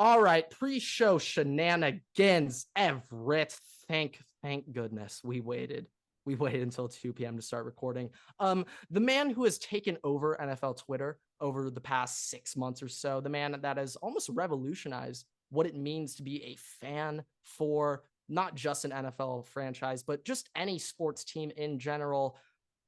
All right, pre-show shenanigans, Everett. Thank goodness we waited. We waited until 2 p.m. to start recording. The man who has taken over NFL Twitter over the past 6 months or so, the man that has almost revolutionized what it means to be a fan for not just an NFL franchise, but just any sports team in general.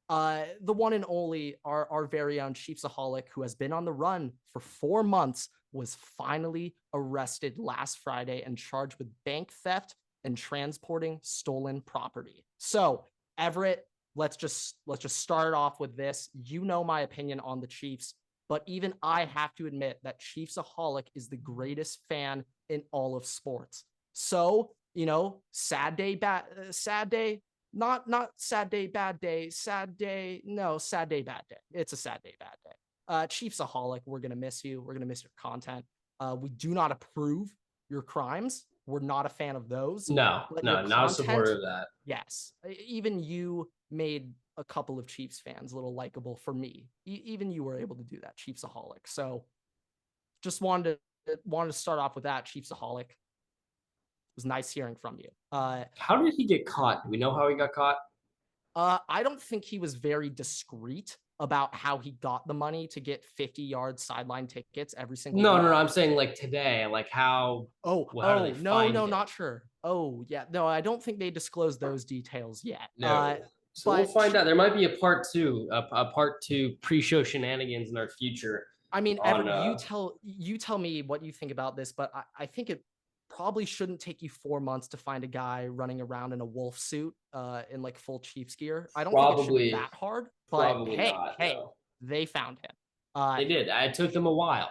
The one and only, our very own ChiefsAholic, who has been on the run for 4 months, was finally arrested last Friday and charged with bank theft and transporting stolen property. So, Everett, let's just start off with this. You know my opinion on the Chiefs, but even I have to admit that ChiefsAholic is the greatest fan in all of sports. So, sad day, sad day. Not sad day, bad day, sad day. No, sad day, bad day. It's a sad day, bad day. ChiefsAholic, we're going to miss you. We're going to miss your content. We do not approve your crimes. We're not a fan of those. No, not a supporter of that. Yes. Even you made a couple of Chiefs fans a little likable for me. Even you were able to do that, ChiefsAholic. So just wanted to start off with that, ChiefsAholic. It was nice hearing from you. How did he get caught? Do we know how he got caught? I don't think he was very discreet about how he got the money to get 50-yard sideline tickets every single No, week. I'm saying like today, like how. No, not sure. Oh, yeah. No, I don't think they disclosed those details yet. No. So we'll find out. There might be a part two pre-show shenanigans in our future. I mean, Everett, you tell me what you think about this, but I think it probably shouldn't take you 4 months to find a guy running around in a wolf suit in like full Chiefs gear. I don't think it should be that hard, but hey, they found him. They did. It took them a while.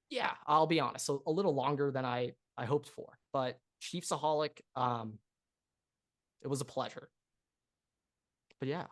Yeah, I'll be honest. So a little longer than I hoped for, but ChiefsAholic, it was a pleasure. But yeah.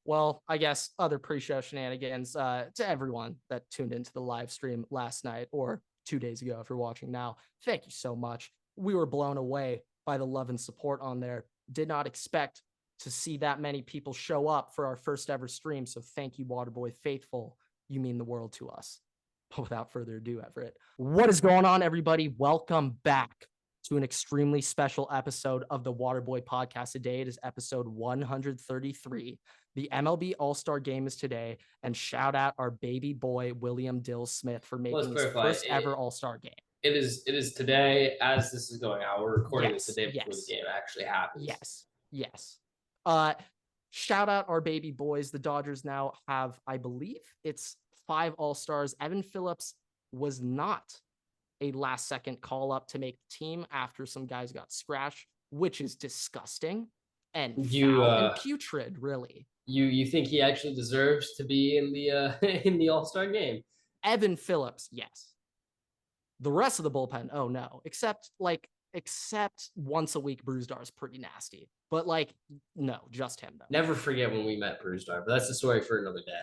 Well, I guess other pre-show shenanigans to everyone that tuned into the live stream last night or 2 days ago if you're watching now. Thank you so much. We were blown away by the love and support on there. Did not expect to see that many people show up for our first ever stream. So thank you, Waterboy Faithful. You mean the world to us. But without further ado, Everett, what is going on, everybody? Welcome back to an extremely special episode of the Waterboy Podcast. Today it is episode 133. The MLB All-Star Game is today, and shout out our baby boy William Dill Smith for making his first ever All-Star Game. It is today as this is going out. We're recording this the day before the game actually happens. Yes. Shout out our baby boys. The Dodgers now have, I believe, it's 5 All-Stars. Evan Phillips was not a last-second call-up to make the team after some guys got scratched, which is disgusting and and putrid, really. You think he actually deserves to be in the in the All-Star game? Evan Phillips, yes. The rest of the bullpen, oh no. Except once a week, Brewstar is pretty nasty. But no, just him though. Never forget when we met Brewstar, but that's the story for another day.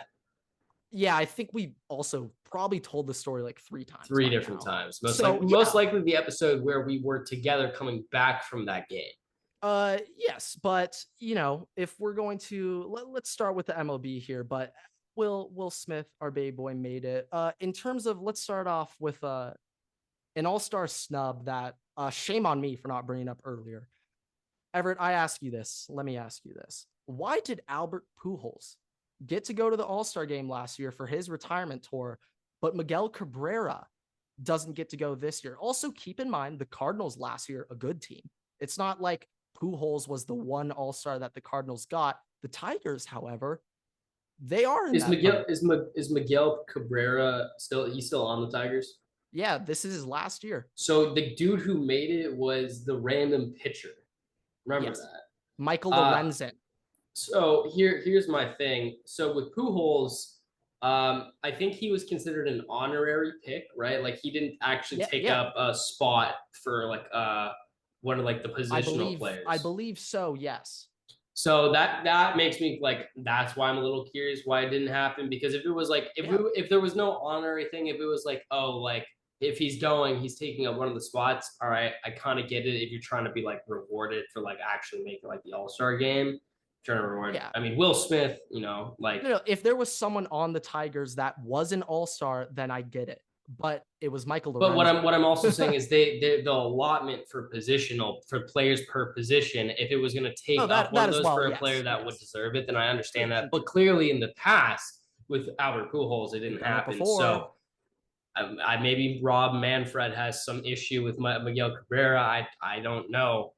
Yeah, I think we also probably told the story 3 times. 3 different times. Most likely the episode where we were together coming back from that game. Yes, but if we're going to let's start with the MLB here, but Will Smith, our baby boy, made it. In terms of, let's start off with an all-star snub that shame on me for not bringing up earlier. Everett, let me ask you this. Why did Albert Pujols get to go to the All-Star game last year for his retirement tour, but Miguel Cabrera doesn't get to go this year? Also, keep in mind, the Cardinals last year, a good team. It's not like Pujols was the one All-Star that the Cardinals got. The Tigers, however, they are in is Miguel Cabrera still on the Tigers? Yeah, this is his last year. So the dude who made it was the random pitcher. Remember that? Michael Lorenzen. So here's my thing. So with Pujols, I think he was considered an honorary pick, right? Like he didn't actually take up a spot for one of the positional players. I believe so, yes. So that makes me that's why I'm a little curious why it didn't happen, because if it was if there was no honorary thing, if it was if he's he's taking up one of the spots, all right, I kind of get it if you're trying to be rewarded for actually making the All-Star game. Trying to reward. Yeah. I mean, Will Smith, No, if there was someone on the Tigers that was an all-star, then I get it. but it was Michael But Lorenzo. what I'm also saying is the allotment for positional for players per position. If it was going to take Oh, up one that of as those well. for a Yes, player that would yes. deserve it, then I understand that. True. But clearly, in the past with Albert Pujols, it We've didn't done it happen. before. So I maybe Rob Manfred has some issue with Miguel Cabrera. I don't know.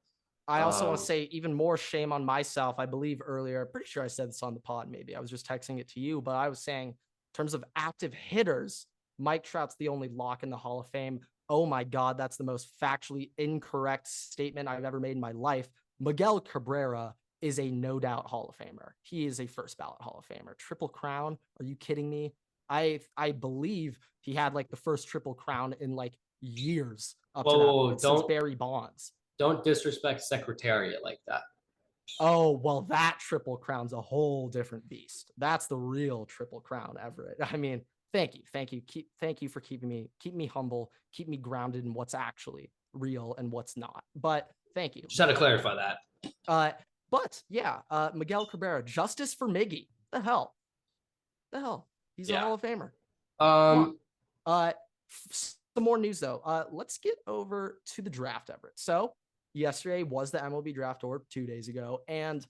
I also want to say even more shame on myself. I believe earlier, pretty sure I said this on the pod. Maybe I was just texting it to you, but I was saying in terms of active hitters, Mike Trout's the only lock in the Hall of Fame. Oh my God, that's the most factually incorrect statement I've ever made in my life. Miguel Cabrera is a no doubt Hall of Famer. He is a first ballot Hall of Famer. Triple Crown? Are you kidding me? I believe he had like the first Triple Crown in like years up to that point since Barry Bonds. Don't disrespect Secretariat like that. Oh, well, that Triple Crown's a whole different beast. That's the real Triple Crown, Everett. I mean, thank you. Thank you for keep me humble, keep me grounded in what's actually real and what's not. But thank you. Just had to clarify that. But yeah, Miguel Cabrera, justice for Miggy. The hell? He's a Hall of Famer. Some more news though. Let's get over to the draft, Everett. So yesterday was the MLB Draft, or 2 days ago, and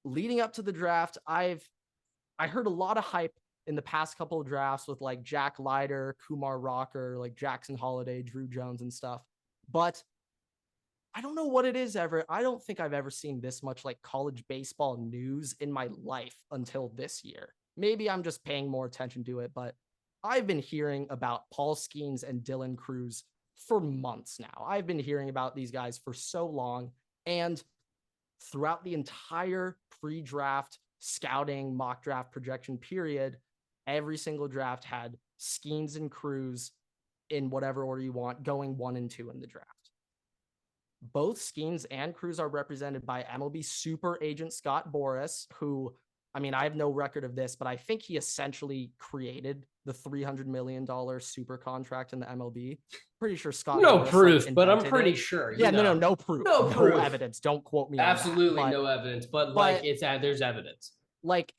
leading up to the draft, I heard a lot of hype in the past couple of drafts with like Jack Leiter, Kumar Rocker, like Jackson Holiday, Drew Jones and stuff. But I don't know what it is, Everett. I don't think I've ever seen this much like college baseball news in my life until this year. Maybe I'm just paying more attention to it, but I've been hearing about Paul Skenes and Dylan Cruz for months now. I've been hearing about these guys for so long, and throughout the entire pre-draft scouting mock draft projection period, every single draft had Skenes and Cruz in whatever order you want, going 1 and 2 in the draft. Both Skenes and Cruz are represented by MLB super agent Scott Boras, who, I mean, I have no record of this, but I think he essentially created the $300 million super contract in the MLB. Pretty sure Scott. No Boras, proof, like, but I'm pretty sure. Yeah, no proof. No evidence. Don't quote me. Absolutely on that. No evidence, but like there's evidence. Like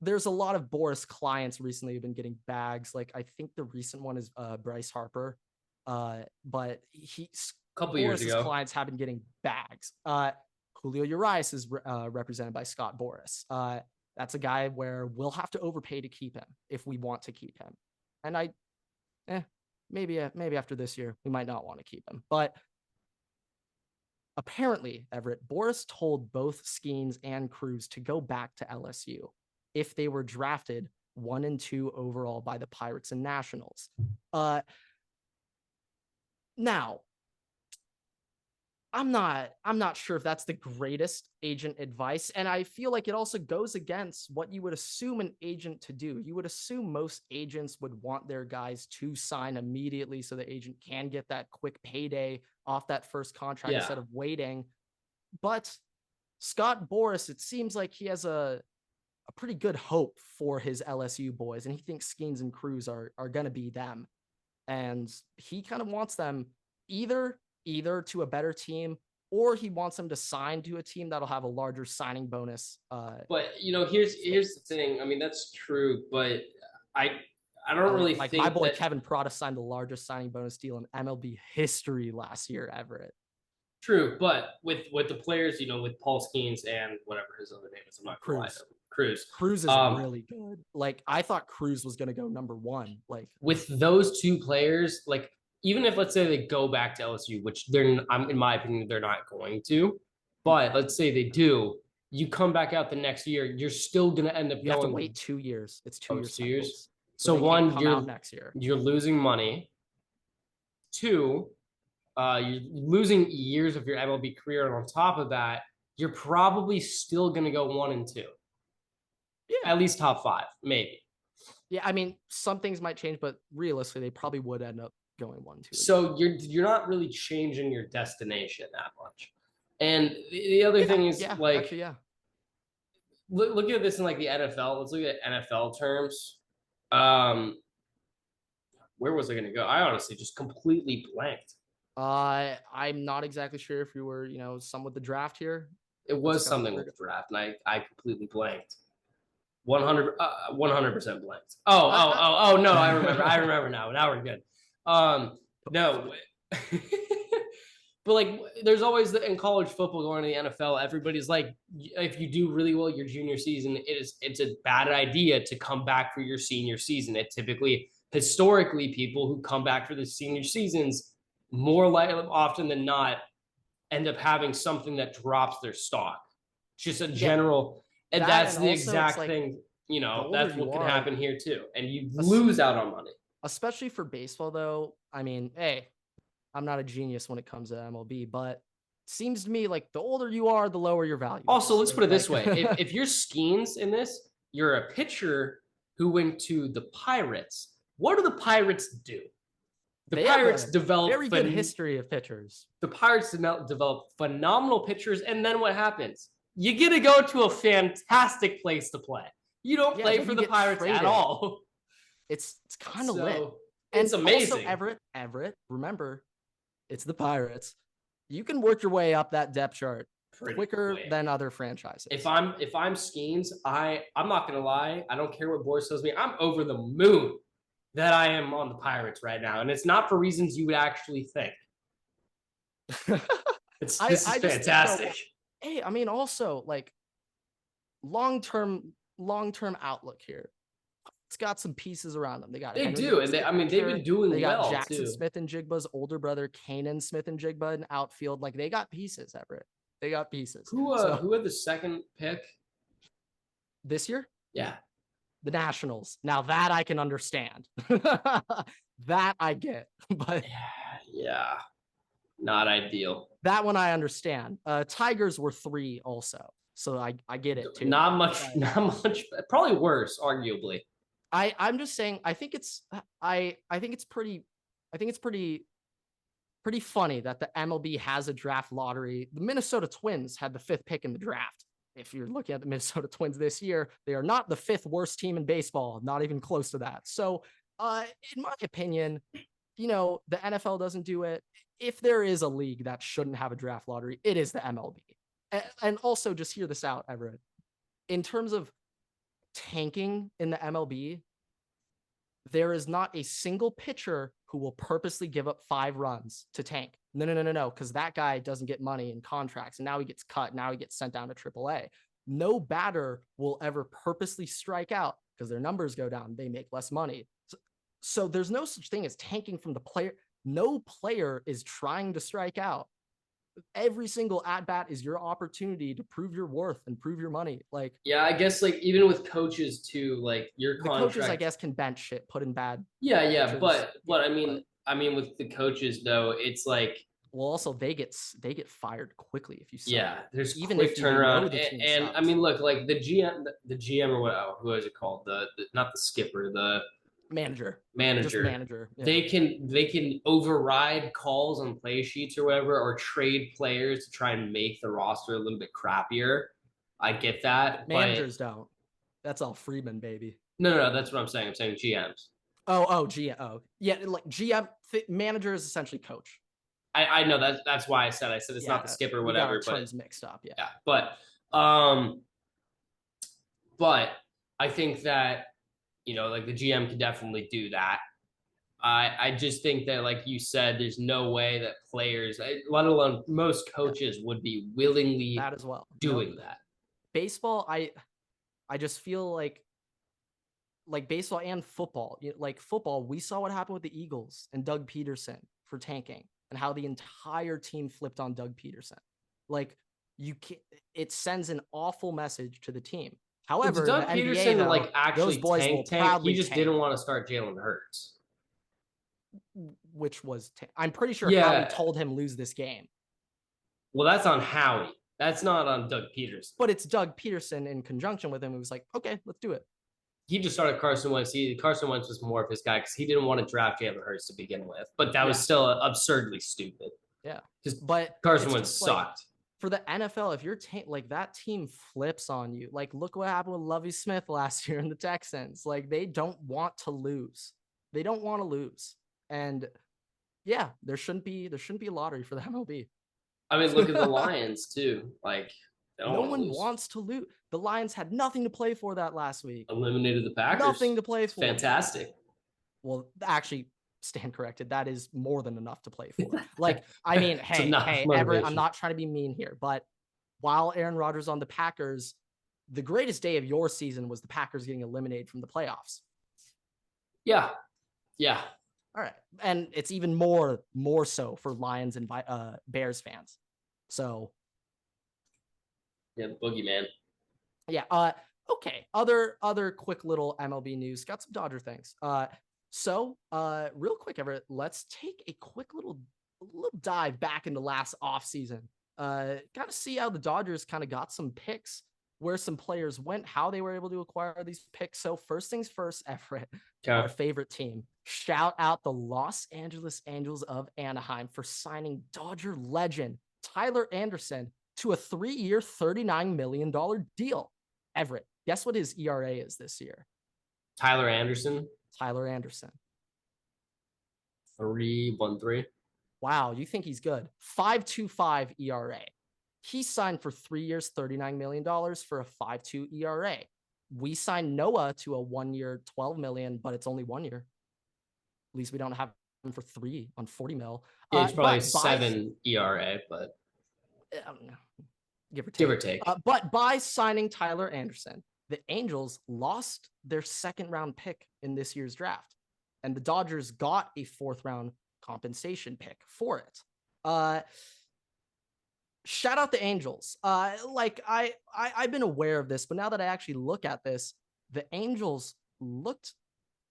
there's a lot of Boras clients recently have been getting bags. Like I think the recent one is Bryce Harper, but he's a couple years ago. Clients have been getting bags. Julio Urias is represented by Scott Boras. That's a guy where we'll have to overpay to keep him if we want to keep him. And maybe after this year, we might not want to keep him. But apparently, Everett, Boras told both Skenes and Cruz to go back to LSU if they were drafted 1 and 2 overall by the Pirates and Nationals. Now, I'm not sure if that's the greatest agent advice. And I feel like it also goes against what you would assume an agent to do. You would assume most agents would want their guys to sign immediately so the agent can get that quick payday off that first contract instead of waiting. But Scott Boras, it seems like he has a pretty good hope for his LSU boys, and he thinks Skenes and Cruz are going to be them. And he kind of wants them either to a better team, or he wants them to sign to a team that'll have a larger signing bonus. But here's the thing. I mean, that's true, but I don't really think my boy Kevin Prada signed the largest signing bonus deal in MLB history last year, Everett. True, but with the players, with Paul Skenes and whatever his other name is, I'm not gonna lie to him. Cruz is really good. Like I thought Cruz was gonna go number 1. Like with those two players, like even if let's say they go back to LSU, which in my opinion they're not going to, but let's say they do, you come back out the next year, you're still gonna end up you have to wait 2 years. It's 2 years. 2 years. So one, you're losing money. 2, you're losing years of your MLB career, and on top of that, you're probably still gonna go 1 and 2. Yeah, at least top 5, maybe. Yeah, I mean, some things might change, but realistically, they probably would end up going 1, 2. So you're not really changing your destination that much. And the other thing is look at this in like the NFL. Let's look at NFL terms. Where was I going to go? I honestly just completely blanked. I'm not exactly sure if you were, some with the draft here. It was something with the draft, and I completely blanked. 100% blanked. Oh no, I remember. I remember now. Now we're good. No. But like, there's always in college football going to the NFL. Everybody's like, if you do really well your junior season, it's a bad idea to come back for your senior season. It typically, historically, people who come back for the senior seasons more often than not end up having something that drops their stock. It's just a general, and that's the exact thing. That's what could happen here too, and you lose out on money. Especially for baseball, though. I mean, hey, I'm not a genius when it comes to MLB, but it seems to me like the older you are, the lower your value. Also, let's put it this way. If you're Skenes in this, you're a pitcher who went to the Pirates. What do the Pirates do? The Pirates develop very good history of pitchers. The Pirates develop phenomenal pitchers, and then what happens? You get to go to a fantastic place to play. You don't play for the Pirates at all. It's kind of lit. And it's amazing. Also, Everett, remember, it's the Pirates. You can work your way up that depth chart quicker than other franchises. If I'm Skenes, I'm not gonna lie. I don't care what Boris tells me. I'm over the moon that I am on the Pirates right now, and it's not for reasons you would actually think. This is fantastic. Hey, I mean, also like long-term outlook here. It's got some pieces around them. They do, and they've been doing well. They got Jackson Smith-Njigba's older brother, Kanan Smith-Njigba, in outfield. Like, they got pieces, Everett. They got pieces. Who had the second pick this year? Yeah, the Nationals. Now that I can understand. That I get, but yeah, not ideal. That one I understand. Tigers were 3 also, so I get it too. Not much. Probably worse, arguably. I'm just saying. I think it's pretty funny that the MLB has a draft lottery. The Minnesota Twins had the 5th pick in the draft. If you're looking at the Minnesota Twins this year, they are not the 5th worst team in baseball, not even close to that. So, in my opinion, the NFL doesn't do it. If there is a league that shouldn't have a draft lottery, it is the MLB. And also, just hear this out, Everett. In terms of tanking in the MLB, there is not a single pitcher who will purposely give up 5 runs to tank. No, because that guy doesn't get money in contracts, and now he gets cut. Now he gets sent down to AAA. No batter will ever purposely strike out because their numbers go down. They make less money. So there's no such thing as tanking from the player. No player is trying to strike out. Every single at-bat is your opportunity to prove your worth and prove your money. Like, yeah, I guess like even with coaches too, like your contract, coaches, I guess, can bench shit, put in bad. Yeah, but I mean with the coaches though, it's like, well, also they get fired quickly if you sell. Yeah, there's even quick turnaround, and I mean, look, like the GM or what? Who is it called? The not the skipper, the manager. Yeah. They can override calls on play sheets or whatever, or trade players to try and make the roster a little bit crappier. I get that. Managers don't. That's all Freeman, baby. No, that's what I'm saying. I'm saying GMs. Oh, GM. Oh, yeah, like GM manager is essentially coach. I know that's why I said it's not the skipper or whatever, but it's mixed up. Yeah. But I think that, like the GM can definitely do that. I just think that, like you said, there's no way that players, let alone most coaches, would be willingly that as well doing that. Baseball, I just feel like baseball and football, like football, we saw what happened with the Eagles and Doug Peterson for tanking, and how the entire team flipped on Doug Peterson. Like, it sends an awful message to the team. However, Doug Peterson NBA, though, actually those boys will proudly. He just didn't want to start Jalen Hurts, which was I'm pretty sure Howie told him lose this game. Well, that's on Howie. That's not on Doug Peterson. But it's Doug Peterson in conjunction with him. It was like, okay, let's do it. He just started Carson Wentz. Carson Wentz was more of his guy because he didn't want to draft Jalen Hurts to begin with. But that was still absurdly stupid. Yeah. But Carson Wentz sucked. For the NFL, if you're like that team flips on you, like look what happened with Lovie Smith last year in the Texans. Like, they don't want to lose. They don't want to lose. And yeah, there shouldn't be a lottery for the MLB. I mean, look at the Lions too. Like, No one wants to lose. The Lions had nothing to play for that last week. Eliminated the Packers. Nothing to play for. Fantastic. Well, actually, stand corrected. That is more than enough to play for. Like, I mean, hey, Everett, I'm not trying to be mean here, but while Aaron Rodgers on the Packers, the greatest day of your season was the Packers getting eliminated from the playoffs. Yeah. All right. And it's even more so for Lions and Bears fans. So. Yeah, the boogeyman. Yeah. Okay. Other quick little MLB news. Got some Dodger things. So real quick, Everett, let's take a quick little dive back into last offseason. Got to see how the Dodgers kind of got some picks, where some players went, how they were able to acquire these picks. So first things first, Everett, our favorite team, shout out the Los Angeles Angels of Anaheim for signing Dodger legend Tyler Anderson to a 3-year, $39 million deal. Everett, guess what his ERA is this year? Tyler Anderson. 3.13. Wow, you think he's good? 5.25 ERA. He signed for 3 years, $39 million for a 5.2 ERA. We signed Noah to a 1 year, $12 million, but it's only 1 year. At least we don't have him for 3 on $40 million. Yeah, it's probably 7 ERA, but I don't know. Give or take. But by signing Tyler Anderson, the Angels lost their second-round pick in this year's draft, and the Dodgers got a fourth-round compensation pick for it. Shout out the Angels. I've been aware of this, but now that I actually look at this, the Angels looked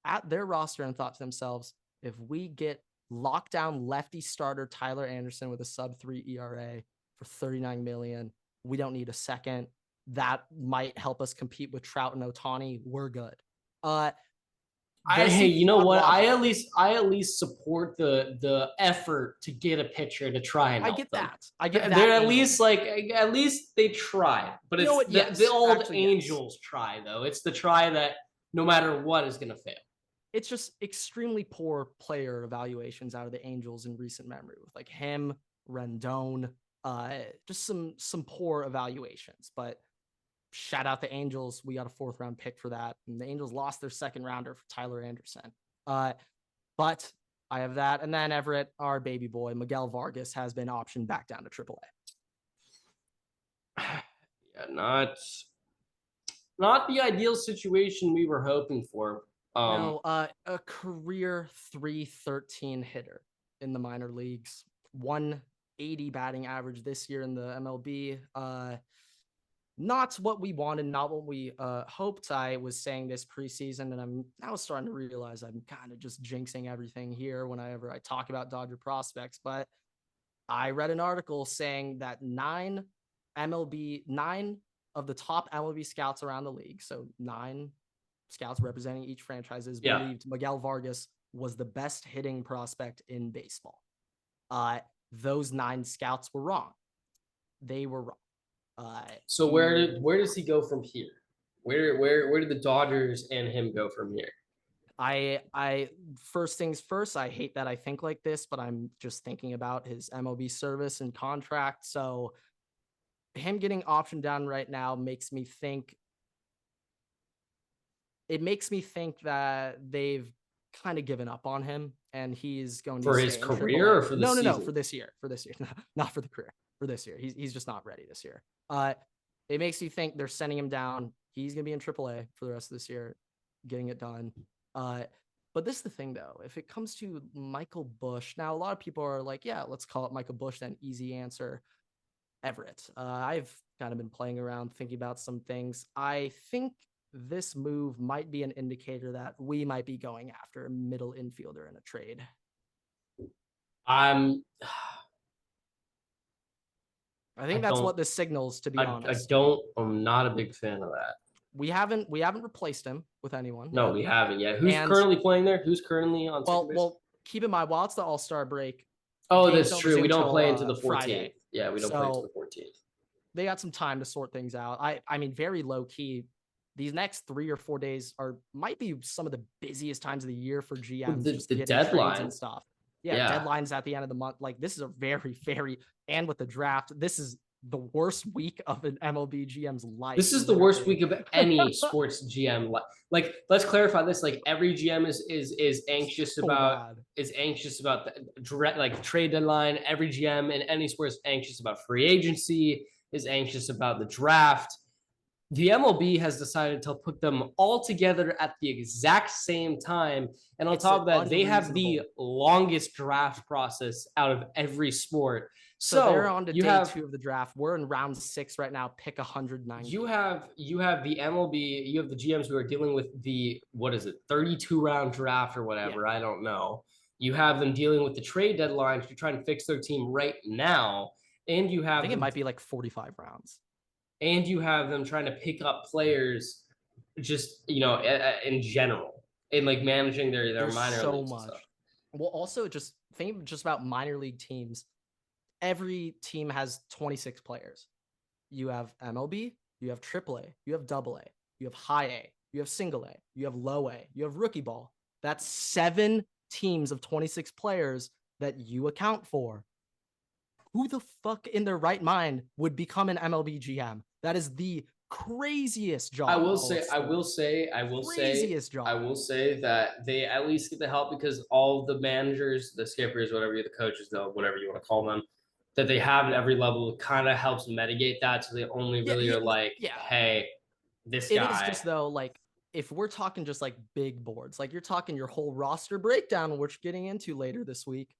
at their roster and thought to themselves, if we get lockdown lefty starter Tyler Anderson with a sub-3 ERA for $39 million, we don't need a second. That might help us compete with Trout and Ohtani. We're good. Hey, you know what? I at least support the effort to get a pitcher to try and help them. I get that. They're at least they tried. But it's the old Angels try though. It's the try that no matter what is gonna fail. It's just extremely poor player evaluations out of the Angels in recent memory with like him, Rendon, just some poor evaluations. But shout out the Angels. We got a 4th-round pick for that. And the Angels lost their 2nd-rounder for Tyler Anderson. But I have that. And then Everett, our baby boy, Miguel Vargas, has been optioned back down to AAA. Yeah, not the ideal situation we were hoping for. A career 313 hitter in the minor leagues. 180 batting average this year in the MLB. Not what we wanted, not what we hoped. I was saying this preseason, and I'm now starting to realize I'm kind of just jinxing everything here whenever I talk about Dodger prospects. But I read an article saying that 9 of the top MLB scouts around the league, so 9 scouts representing each franchise, believed Miguel Vargas was the best hitting prospect in baseball. Those 9 scouts were wrong. They were wrong. So where does he go from here? Where did the Dodgers and him go from here? I first things first, I hate that I think like this, but I'm just thinking about his MLB service and contract. So him getting optioned down right now makes me think that they've kind of given up on him, and he's going to for his career or for the season? No, for this year, not for the career. For this year, he's just not ready this year. It makes you think they're sending him down. He's gonna be in AAA for the rest of this year, getting it done. But this is the thing, though. If it comes to Michael Busch, now a lot of people are like, "Yeah, let's call it Michael Busch." Then easy answer, Everett. I've kind of been playing around, thinking about some things. I think this move might be an indicator that we might be going after a middle infielder in a trade. I think that's what this signals, to be honest. I'm not a big fan of that. We haven't replaced him with anyone. No, we haven't yet. Who's currently playing there? Who's currently on second base? Well, keep in mind, while it's the All-Star break. Oh, that's true. We don't play until the 14th. Friday. Yeah, we don't play until the 14th. They got some time to sort things out. I mean, very low key. These next 3 or 4 days might be some of the busiest times of the year for GMs. The deadline and stuff. Yeah, deadlines at the end of the month. Like, this is a very, very, and with the draft, this is the worst week of an MLB GM's life. This is the worst week of any sports GM. Like, let's clarify this. Like, every GM is anxious about the trade deadline. Every GM in any sport is anxious about free agency, is anxious about the draft. The MLB has decided to put them all together at the exact same time. And on top of that, they have the longest draft process out of every sport. So they're on to day 2 of the draft. We're in round 6 right now. Pick 190. You have the MLB. You have the GMs who are dealing with the 32 round draft or whatever. Yeah. I don't know. You have them dealing with the trade deadline to try and fix their team right now, and you have. I think it might be like 45 rounds. And you have them trying to pick up players, just in general, and like managing their minor leagues. So much. Well, also just think just about minor league teams. Every team has 26 players. You have MLB, you have AAA, you have AA, you have high A, you have single A, you have low A, you have rookie ball. That's 7 teams of 26 players that you account for. Who the fuck in their right mind would become an MLB GM? That is the craziest job. I will say that they at least get the help because all the managers, the skippers, the coaches, whatever you want to call them, that they have at every level kind of helps mitigate that. So they only really are like, hey, this guy. It is just though, like, if we're talking just like big boards, like you're talking your whole roster breakdown, which we're getting into later this week,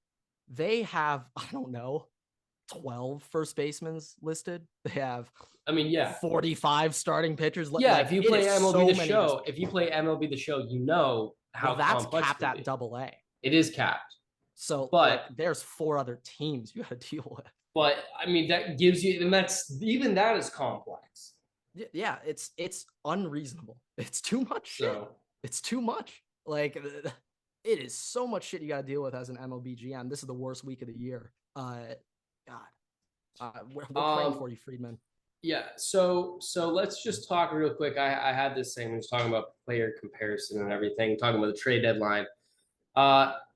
they have, I don't know, 12 first basemen listed. They have 45 starting pitchers. If you play MLB the show, you know how that's capped at AA. It is capped. So but there's 4 other teams you got to deal with. But I mean, that gives you, and that is complex. Yeah, it's unreasonable. It's too much shit. It's too much. Like, it is so much shit you got to deal with as an MLB GM. This is the worst week of the year. We're praying for you, Friedman. Yeah. So let's just talk real quick. I had this thing. I was talking about player comparison and everything, talking about the trade deadline.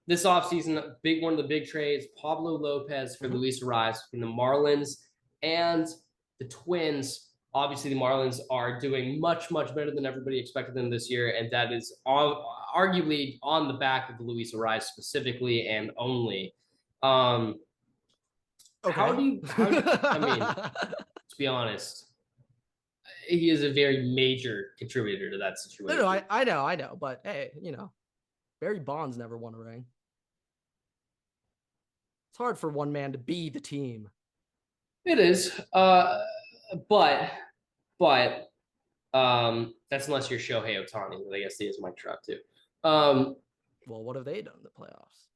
This offseason, one of the big trades, Pablo Lopez for Luis Arraez from the Marlins and the Twins. Obviously, the Marlins are doing much, much better than everybody expected them this year, and that is arguably on the back of Luis Arraez specifically and only. Okay. How do you, I mean, to be honest, he is a very major contributor to that situation. No, I know. But hey, Barry Bonds never won a ring. It's hard for one man to be the team. It is. But that's unless you're Shohei Ohtani. I guess he is Mike Trout too. Well, what have they done in the playoffs?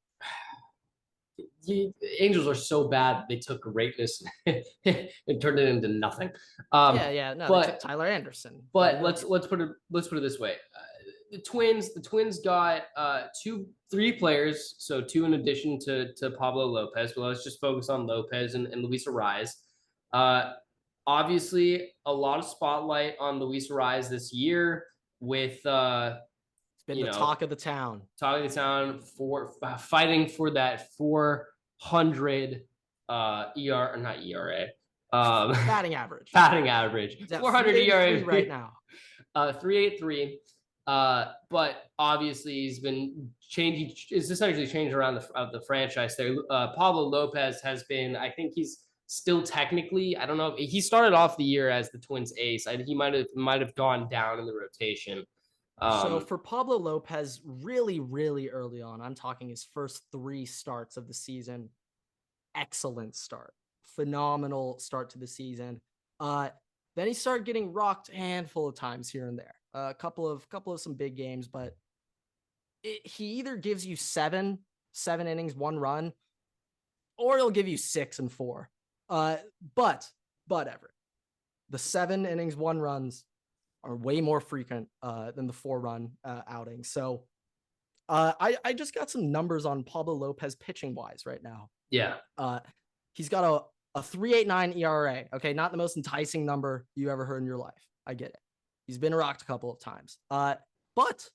The Angels are so bad they took greatness and turned it into nothing. No, they took Tyler Anderson. But let's put it this way: the Twins got 3 players, so 2 in addition to Pablo Lopez. But let's just focus on Lopez and Luis Arraez. Obviously, a lot of spotlight on Luis Arraez this year with. It's been the talk of the town. For fighting for that 400 ER, not ERA. Batting average. 400 ERA right now. 3.83. But obviously he's been changing. It's essentially changed around the franchise there. Pablo Lopez has been. I think he's still technically. I don't know. He started off the year as the Twins ace. He might have gone down in the rotation. So for Pablo Lopez, really, really early on, I'm talking his first 3 starts of the season. Excellent start. Phenomenal start to the season. Then he started getting rocked a handful of times here and there. A couple of some big games, but he either gives you 7 innings, 1 run, or he'll give you 6 and 4. But Everett, the 7 innings, 1 runs are way more frequent than the 4-run outing. So I just got some numbers on Pablo Lopez pitching wise right now. Yeah. He's got a 3.89 ERA. Okay, not the most enticing number you ever heard in your life. I get it. He's been rocked a couple of times. But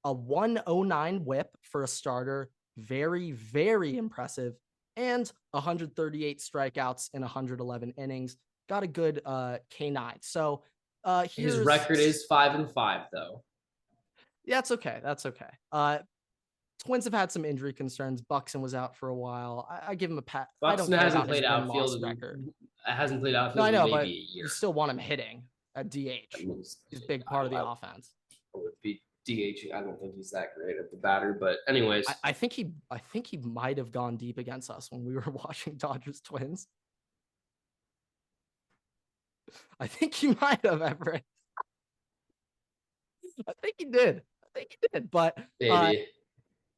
a 109 whip for a starter, very, very impressive. And 138 strikeouts in 111 innings. got a good K9. So his record is 5-5 though. Yeah, that's okay. That's okay. Twins have had some injury concerns. Buxton was out for a while. I give him a pat. Buxton I don't care hasn't about his played win-loss outfield. record. Hasn't played outfield No, I know, in but maybe a year. you still want him hitting at DH. He's a big part of the offense. Would be DH. I don't think he's that great at the batter, but anyways, I think he might have gone deep against us when we were watching Dodgers Twins. I think he might have, Everett. I think he did. But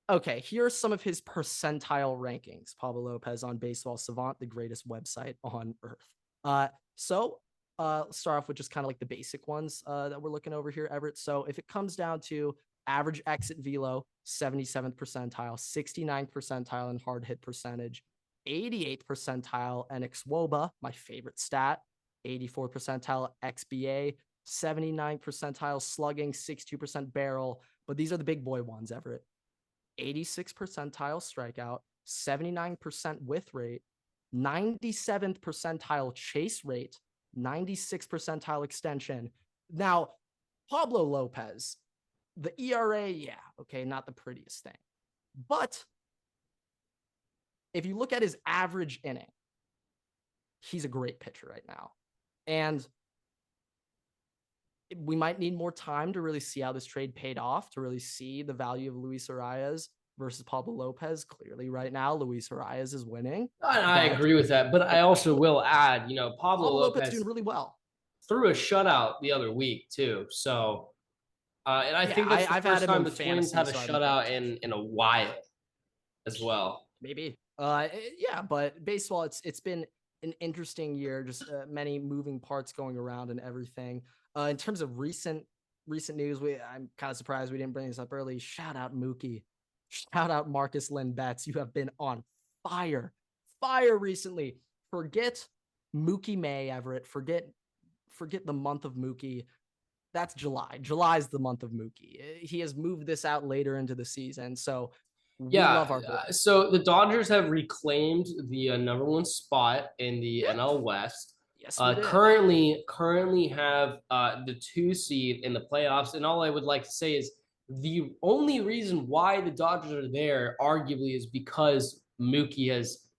okay, here are some of his percentile rankings. Pablo Lopez on Baseball Savant, the greatest website on earth. So let's start off with just kind of like the basic ones that we're looking over here, Everett. So if it comes down to average exit velo, 77th percentile, 69th percentile in hard hit percentage, 88th percentile NX WOBA, my favorite stat, 84th percentile XBA, 79th percentile slugging, 62% barrel. But these are the big boy ones, Everett. 86th percentile strikeout, 79% width rate, 97th percentile chase rate, 96th percentile extension. Now, Pablo Lopez, the ERA, yeah, okay, not the prettiest thing. But if you look at his average inning, he's a great pitcher right now. And we might need more time to really see how this trade paid off, to really see the value of Luis Arias versus Pablo Lopez. Clearly right now, Luis Arias is winning. I agree with that, but I also will add, Pablo Lopez doing really well. Threw a shutout the other week too. So, and I think that's the first time the Twins had a shutout in a while as well. Maybe. Yeah, but baseball, it's been an interesting year, just many moving parts going around and everything. In terms of recent news, I'm kind of surprised we didn't bring this up early. Shout out Mookie. Shout out Marcus Lynn Betts. You have been on fire recently. Forget Mookie May, Everett. Forget the month of Mookie. That's July. July is the month of Mookie. He has moved this out later into the season. So we love our boy. So the Dodgers have reclaimed the #1 spot in the NL West. Yes, currently have the 2 seed in the playoffs. And all I would like to say is the only reason why the Dodgers are there, arguably, is because Mookie has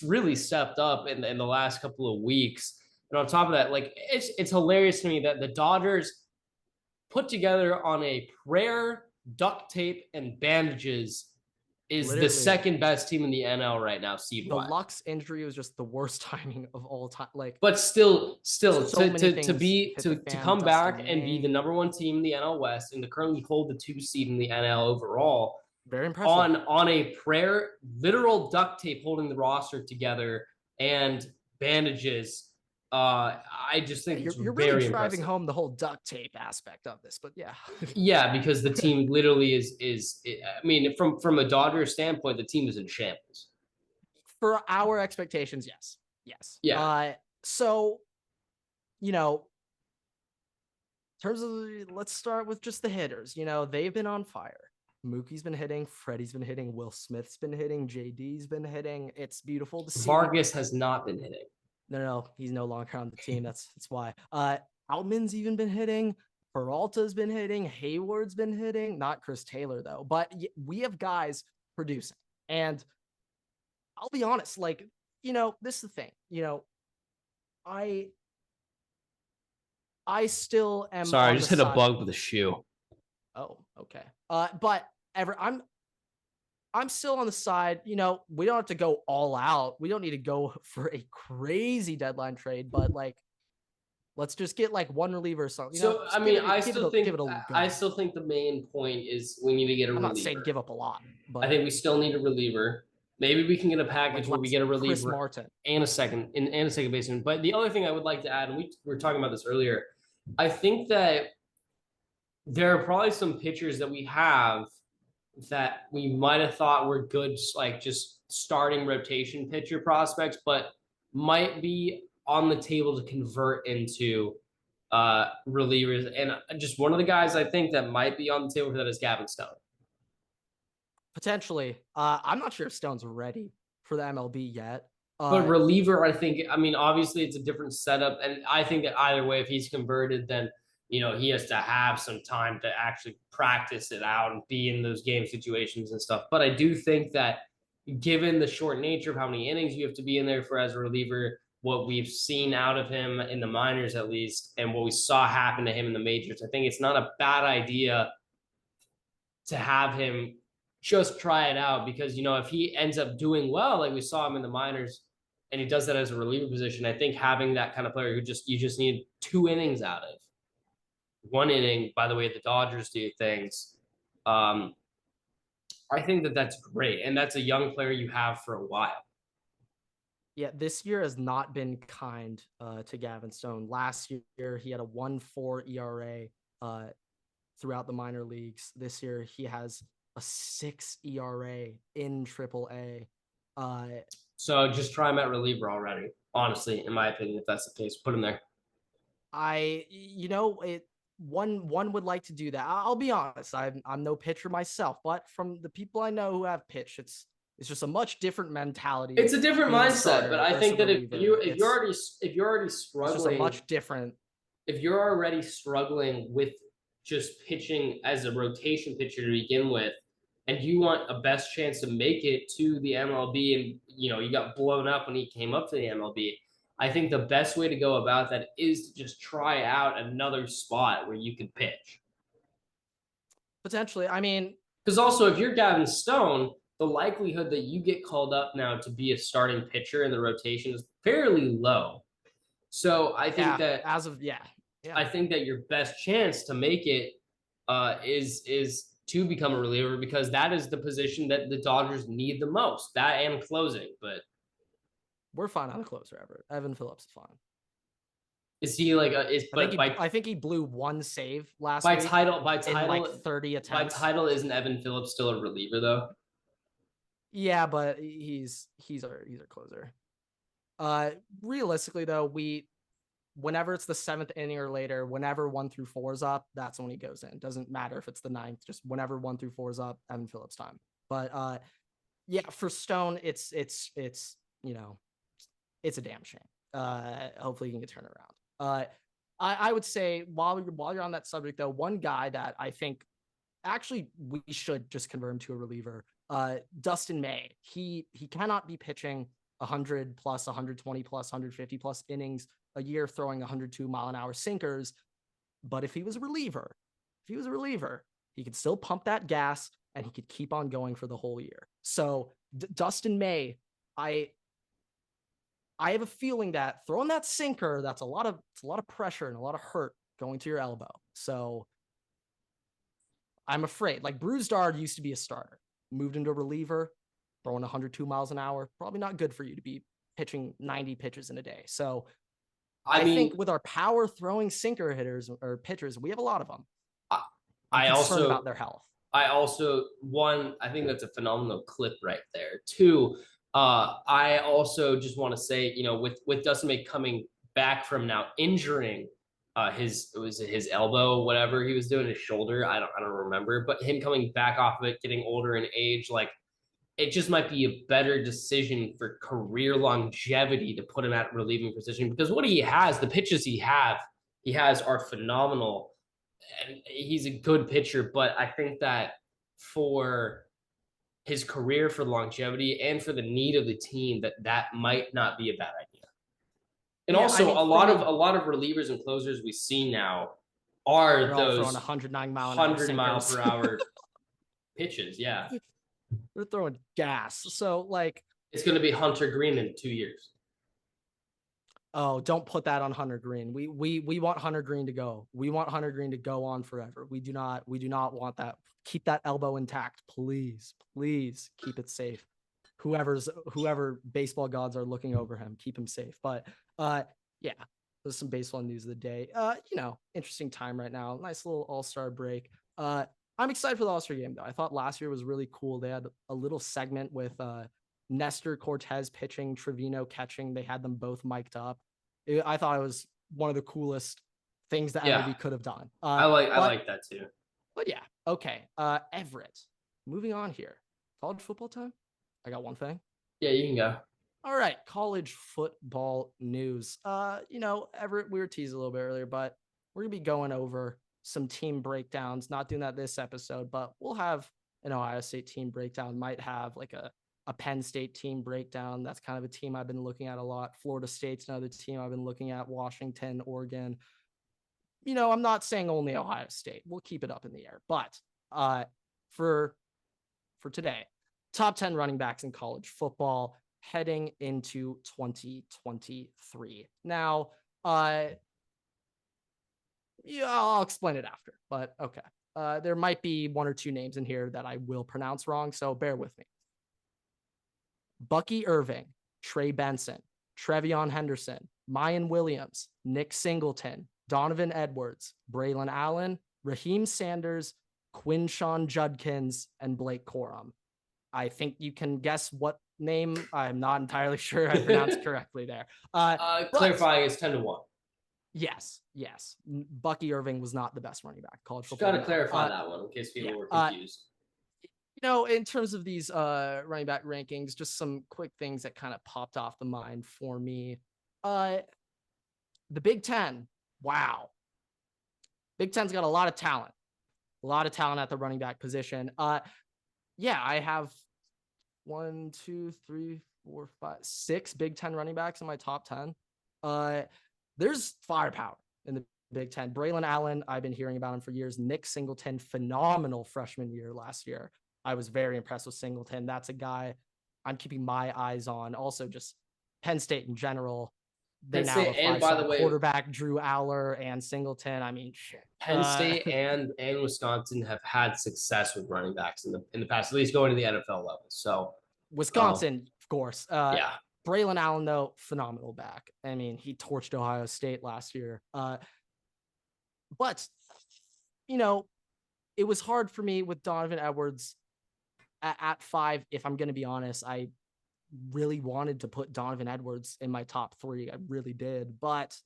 really stepped up in the last couple of weeks. And on top of that, like it's hilarious to me that the Dodgers put together on a prayer, duct tape, and bandages is literally the second best team in the NL right now. The Lux injury was just the worst timing of all time. Like, but still to come back and be the #1 team in the NL West and to currently hold the 2 seed in the NL overall, very impressive. On a prayer, literal duct tape holding the roster together and bandages. I just think you're really driving home the whole duct tape aspect of this, but yeah. Yeah, because the team literally is I mean, from a Dodgers standpoint, the team is in shambles. For our expectations, yes. Yeah. So, in terms of, let's start with just the hitters. They've been on fire. Mookie's been hitting, Freddie's been hitting, Will Smith's been hitting, JD's been hitting. It's beautiful to see. Vargas has not been hitting. No, he's no longer on the team. That's why. Outman's even been hitting. Peralta's been hitting. Hayward's been hitting. Not Chris Taylor, though. But we have guys producing. And I'll be honest, like, this is the thing. I still am. Sorry, I just hit a bug with a shoe. Oh, okay. But I'm still on the side, we don't have to go all out. We don't need to go for a crazy deadline trade, but like, let's just get like one reliever or something. So, I mean, I still think the main point is we need to get a reliever. I'm not saying give up a lot, but I think we still need a reliever. Maybe we can get a package where we get a reliever Chris Martin and a second baseman. But the other thing I would like to add, and we were talking about this earlier, I think that there are probably some pitchers that we have that we might have thought were good, like just starting rotation pitcher prospects, but might be on the table to convert into relievers. And just one of the guys I think that might be on the table for that is Gavin Stone. Potentially. I'm not sure if Stone's ready for the MLB yet. But reliever, I mean, obviously it's a different setup. And I think that either way, if he's converted, then, he has to have some time to actually practice it out and be in those game situations and stuff. But I do think that given the short nature of how many innings you have to be in there for as a reliever, what we've seen out of him in the minors at least, and what we saw happen to him in the majors, I think it's not a bad idea to have him just try it out because, if he ends up doing well, like we saw him in the minors, and he does that as a reliever position, I think having that kind of player who you just need 2 innings out of. 1 inning, by the way, the Dodgers do things. I think that that's great. And that's a young player you have for a while. Yeah, this year has not been kind to Gavin Stone. Last year, he had a 1.4 ERA throughout the minor leagues. This year, he has a 6 ERA in AAA. So just try him at reliever already, honestly, in my opinion, if that's the case. Put him there. One would like to do that. I'll be honest, I'm no pitcher myself, but from the people I know who have pitched, it's just a much different mentality. It's a different mindset, but I think that if you're already struggling, it's just a much different. If you're already struggling with just pitching as a rotation pitcher to begin with, and you want a best chance to make it to the MLB, and you got blown up when he came up to the MLB, I think the best way to go about that is to just try out another spot where you can pitch. Potentially, I mean, because also if you're Gavin Stone, the likelihood that you get called up now to be a starting pitcher in the rotation is fairly low. So I think I think that your best chance to make it is to become a reliever, because that is the position that the Dodgers need the most. That and closing, but we're fine on a closer, Everett. Evan Phillips is fine. Is he like a? I think he blew 1 save last week. By title, like 30 attempts. By title, isn't Evan Phillips still a reliever though? Yeah, but he's our closer. Realistically though, whenever it's the 7th inning or later, whenever 1 through 4 is up, that's when he goes in. Doesn't matter if it's the 9th, just whenever 1 through 4 is up, Evan Phillips time. But yeah, for Stone, it's it's a damn shame. Hopefully he can turn around. I would say while you're on that subject though, one guy that I think actually we should just convert him to a reliever, Dustin May. He cannot be pitching 100 plus, 120 plus, 150 plus innings a year, throwing 102 mile-an-hour sinkers. But if he was a reliever, he could still pump that gas and he could keep on going for the whole year. So Dustin May, I have a feeling that throwing that sinker, it's a lot of pressure and a lot of hurt going to your elbow. So I'm afraid, like Brusdar used to be a starter, moved into a reliever, throwing 102 miles an hour, probably not good for you to be pitching 90 pitches in a day. So I think with our power throwing sinker hitters or pitchers, we have a lot of them. I'm concerned about their health. I think that's a phenomenal clip right there. 2, I also just want to say, with Dustin May coming back from now injuring his elbow, whatever he was doing, his shoulder, I don't remember, but him coming back off of it, getting older in age, like it just might be a better decision for career longevity to put him at relieving position, because what he has, the pitches he has are phenomenal, and he's a good pitcher. But I think that for his career, for longevity, and for the need of the team, that might not be a bad idea. And a lot of relievers and closers we see now are those throwing 109 miles per hour pitches. Yeah. They're throwing gas. So like it's going to be Hunter Green in 2 years. Oh, don't put that on Hunter Green. We want Hunter Green to go. We want Hunter Green to go on forever. We do not want that. Keep that elbow intact. Please keep it safe. Whoever baseball gods are looking over him, keep him safe. But yeah, there's some baseball news of the day. Interesting time right now. Nice little all-star break. I'm excited for the All-Star game, though. I thought last year was really cool. They had a little segment with Nestor Cortez pitching, Trevino catching. They had them both mic'd up. I thought it was one of the coolest things that MLB could have done. I like that too. But yeah, okay. Everett, moving on here. College football time? I got one thing. Yeah, you can go. All right, college football news. Everett, we were teased a little bit earlier, but we're gonna be going over some team breakdowns. Not doing that this episode, but we'll have an Ohio State team breakdown. Might have like a Penn State team breakdown. That's kind of a team I've been looking at a lot. Florida State's another team I've been looking at. Washington, Oregon. I'm not saying only Ohio State. We'll keep it up in the air. But for today, top 10 running backs in college football heading into 2023. Now, I'll explain it after, but okay. There might be one or two names in here that I will pronounce wrong, so bear with me. Bucky Irving, Trey Benson, Trevion Henderson, Mayan Williams, Nick Singleton, Donovan Edwards, Braylon Allen, Raheem Sanders, Quinshon Judkins, and Blake Corum. I think you can guess what name. I'm not entirely sure I pronounced correctly there. Clarifying, it's 10-1. Yes. Bucky Irving was not the best running back in college football. Got to clarify that one in case people were confused. In terms of these running back rankings, just some quick things that kind of popped off the mind for me. The Big Ten. Wow. Big Ten's got a lot of talent. At the running back position. I have 1, 2, 3, 4, 5, 6 Big Ten running backs in my top 10. There's firepower in the Big Ten. Braylon Allen, I've been hearing about him for years. Nick Singleton, phenomenal freshman year last year. I was very impressed with Singleton. That's a guy I'm keeping my eyes on. Also, just Penn State in general. They now have a 5-star quarterback, Drew Aller and Singleton. I mean, shit. Penn State and Wisconsin have had success with running backs in the past, at least going to the NFL level. So Wisconsin, of course. Braylon Allen, though, phenomenal back. I mean, he torched Ohio State last year. But it was hard for me with Donovan Edwards at 5. If I'm going to be honest, I really wanted to put Donovan Edwards in my top 3. I really did, but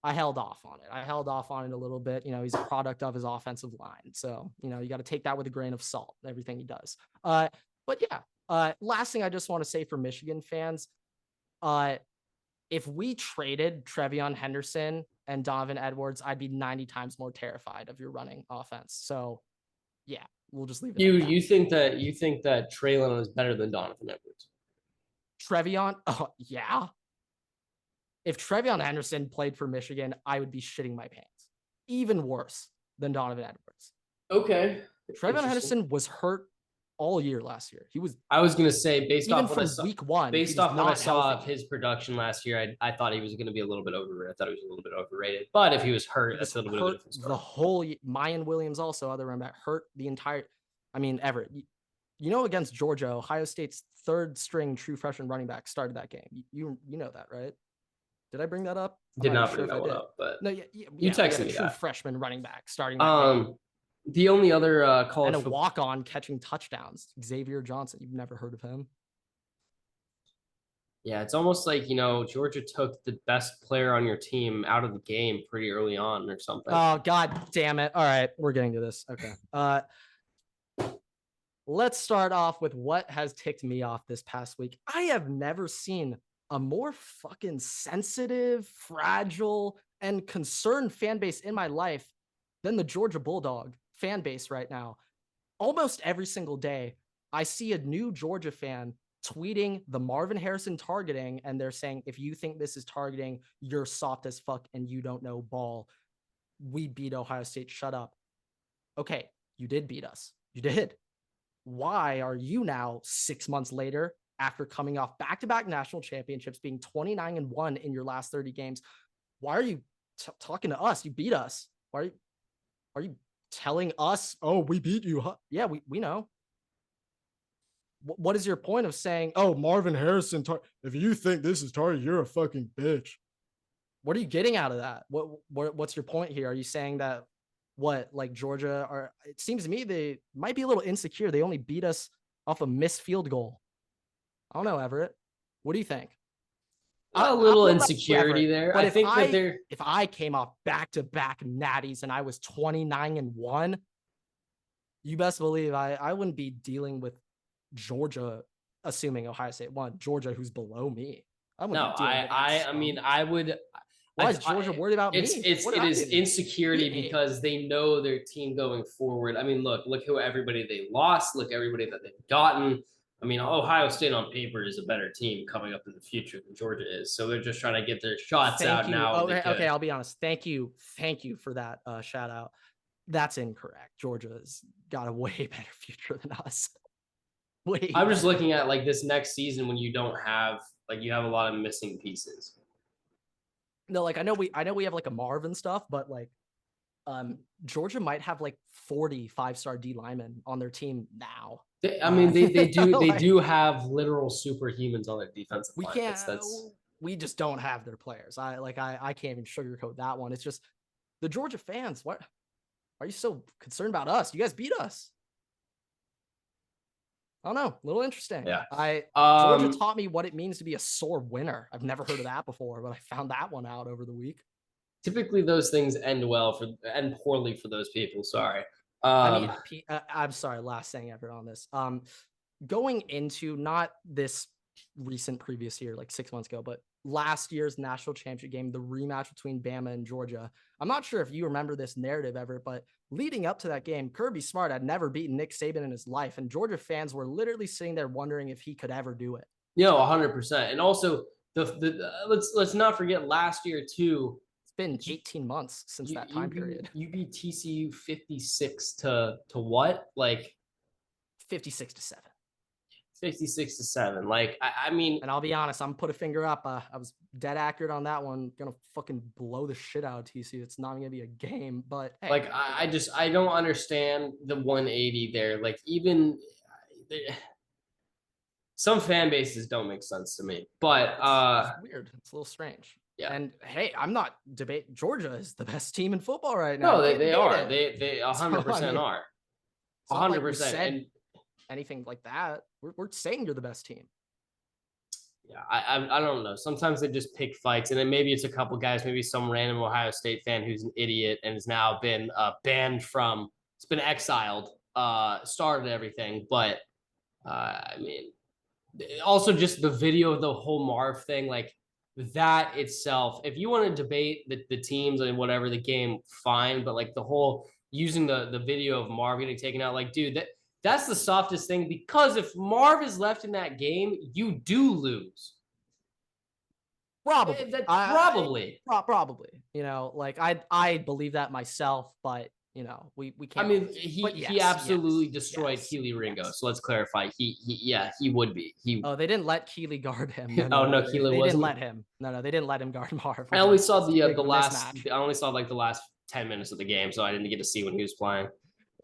I held off on it a little bit. He's a product of his offensive line. So, you got to take that with a grain of salt, everything he does. Last thing I just want to say for Michigan fans, if we traded Trevion Henderson and Donovan Edwards, I'd be 90 times more terrified of your running offense. So yeah, we'll just leave it. You think that Treylon is better than Donovan Edwards? Trevion? Oh, yeah. If Trevion Henderson played for Michigan, I would be shitting my pants. Even worse than Donovan Edwards. Okay. Trevion Henderson was hurt all year last year. I was going to say, based off what I saw, week 1, based off what I saw of his production last year, I thought he was going to be a little bit overrated. I thought he was a little bit overrated. But if he was hurt, that's a little bit of a different story. The whole Mayan Williams also, other running back, hurt the entire. I mean, Everett. Against Georgia, Ohio State's 3rd string true freshman running back started that game. You know that, right? Did I bring that up? Did not bring that one up, but no, you texted me true that. Freshman running back starting that game. The only other college and a walk-on catching touchdowns, Xavier Johnson. You've never heard of him? Yeah, it's almost like, Georgia took the best player on your team out of the game pretty early on or something. Oh, God damn it. All right, we're getting to this. Okay. Let's start off with what has ticked me off this past week. I have never seen a more fucking sensitive, fragile, and concerned fan base in my life than the Georgia Bulldog fan base right now. Almost every single day, I see a new Georgia fan tweeting the Marvin Harrison targeting, and they're saying, if you think this is targeting, you're soft as fuck and you don't know ball. We beat Ohio State. Shut up. Okay, you did beat us. You did. Why are you now 6 months later, after coming off back-to-back national championships, being 29-1 in your last 30 games? Why are you talking to us? You beat us. Why are you telling us, oh, we beat you? Huh? Yeah, we know. What is your point of saying, oh, Marvin Harrison, if you think this is target, you're a fucking bitch? What are you getting out of that? What's your point here? Are you saying that Georgia are, it seems to me they might be a little insecure. They only beat us off a missed field goal. I don't know, Everett. What do you think? A little insecurity there. But if I came off back-to-back natties and I was 29-1, you best believe I wouldn't be dealing with Georgia assuming Ohio State won. Georgia, who's below me. I mean, I would. Why is Georgia worried about me? It is insecurity because they know their team going forward. I mean, look who everybody they lost. Look everybody that they've gotten. I mean, Ohio State on paper is a better team coming up in the future than Georgia is. So they're just trying to get their shots out now. Okay, I'll be honest. Thank you for that shout out. That's incorrect. Georgia's got a way better future than us. I'm just looking at like this next season when you don't have you have a lot of missing pieces. No, like I know we have like a Marv and stuff, but like Georgia might have like 40 5-star D linemen on their team now. They do have literal superhumans on their defensive line. We just don't have their players. I can't even sugarcoat that one. It's just the Georgia fans. What are you so concerned about us? You guys beat us. I don't know. A little interesting. Yeah. Georgia taught me what it means to be a sore winner. I've never heard of that before, but I found that one out over the week. Typically, those things end poorly for those people. Sorry. I'm sorry. Last thing ever on this. Going into not this recent previous year, like 6 months ago, but last year's national championship game, the rematch between Bama and Georgia. I'm not sure if you remember this narrative ever, but leading up to that game, Kirby Smart had never beaten Nick Saban in his life, and Georgia fans were literally sitting there wondering if he could ever do it. 100%. And also, let's not forget last year too. It's been 18 months since that time period. You beat TCU 56 to what? Like 56-7. 56-7. Like I mean, and I'll be honest, I'm put a finger up. I was dead accurate on that one. Gonna fucking blow the shit out of TCU. It's not gonna be a game, but hey. Like I don't understand the 180 there. Like even some fan bases don't make sense to me. But it's weird. It's a little strange. Yeah. And hey, I'm not debating. Georgia is the best team in football right now. No, they are. They 100% are. 100%. And anything like that, we're saying you're the best team. Yeah, I don't know. Sometimes they just pick fights, and then maybe it's a couple guys, maybe some random Ohio State fan who's an idiot and has now been banned from. It's been exiled, started everything, but I mean, also just the video of the whole Marv thing, like that itself. If you want to debate the teams and whatever the game, fine, but like the whole using the video of Marv getting taken out, like dude, that's the softest thing, because if Marv is left in that game, you do lose. Probably. Probably. You know, like I believe that myself, but you know, we can't. I mean, he absolutely destroyed Keely Ringo. So let's clarify. He would be. They didn't let Keely guard him. No, Keely wasn't. They didn't let him. No, they didn't let him guard Marv. I only saw the last. I only saw like the last 10 minutes of the game, so I didn't get to see when he was playing.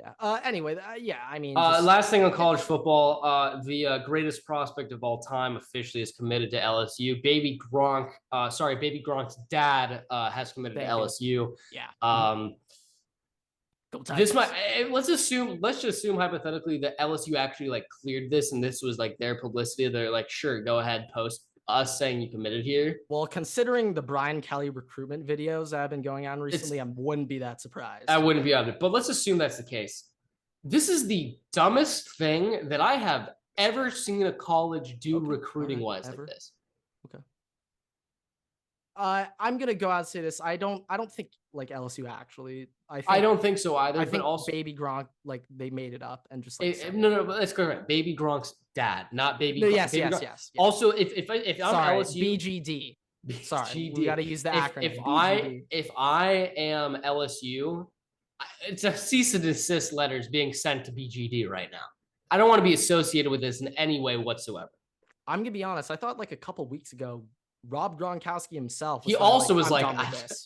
Yeah. Anyway, I mean, last thing on college football, the greatest prospect of all time officially is committed to LSU. Baby Gronk's dad has committed to LSU. Yeah. This might let's just assume hypothetically that LSU actually like cleared this, and this was like their publicity. They're like, sure, go ahead, post us saying you committed here. Well, considering the Brian Kelly recruitment videos that have been going on recently, I wouldn't be that surprised. I wouldn't be on it, but let's assume that's the case. This is the dumbest thing that I have ever seen a college do recruiting wise like this. Okay. I'm gonna go out and say this. I don't think like LSU actually. I don't think so either. I think also Baby Gronk, like they made it up and just like no, let's go right. Baby Gronk's dad, not Baby. No, yes. Also, if I'm LSU, BGD. Sorry, we got to use the acronym. If I am LSU, it's a cease and desist letters being sent to BGD right now. I don't want to be associated with this in any way whatsoever. I'm gonna be honest. I thought like a couple weeks ago, Rob Gronkowski himself. He also was like,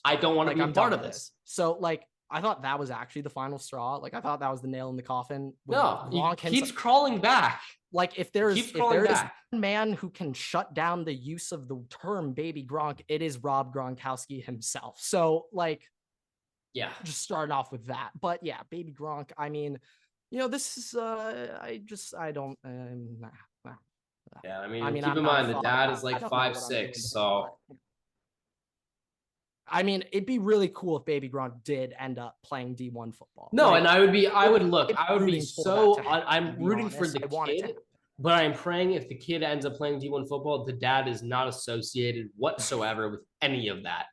I don't want to be part of this. So like, I thought that was actually the final straw. Like, I thought that was the nail in the coffin. No, he keeps crawling back. Like, if there is one man who can shut down the use of the term Baby Gronk, it is Rob Gronkowski himself. So, like, yeah, just starting off with that. But yeah, Baby Gronk. I mean, you know, this is I don't. Yeah, I mean, keep in mind the dad is like 5'6", so. I mean, it'd be really cool if Baby Gronk did end up playing D1 football. No, like, and I'm rooting for the kid But I'm praying if the kid ends up playing D1 football, the dad is not associated whatsoever with any of that.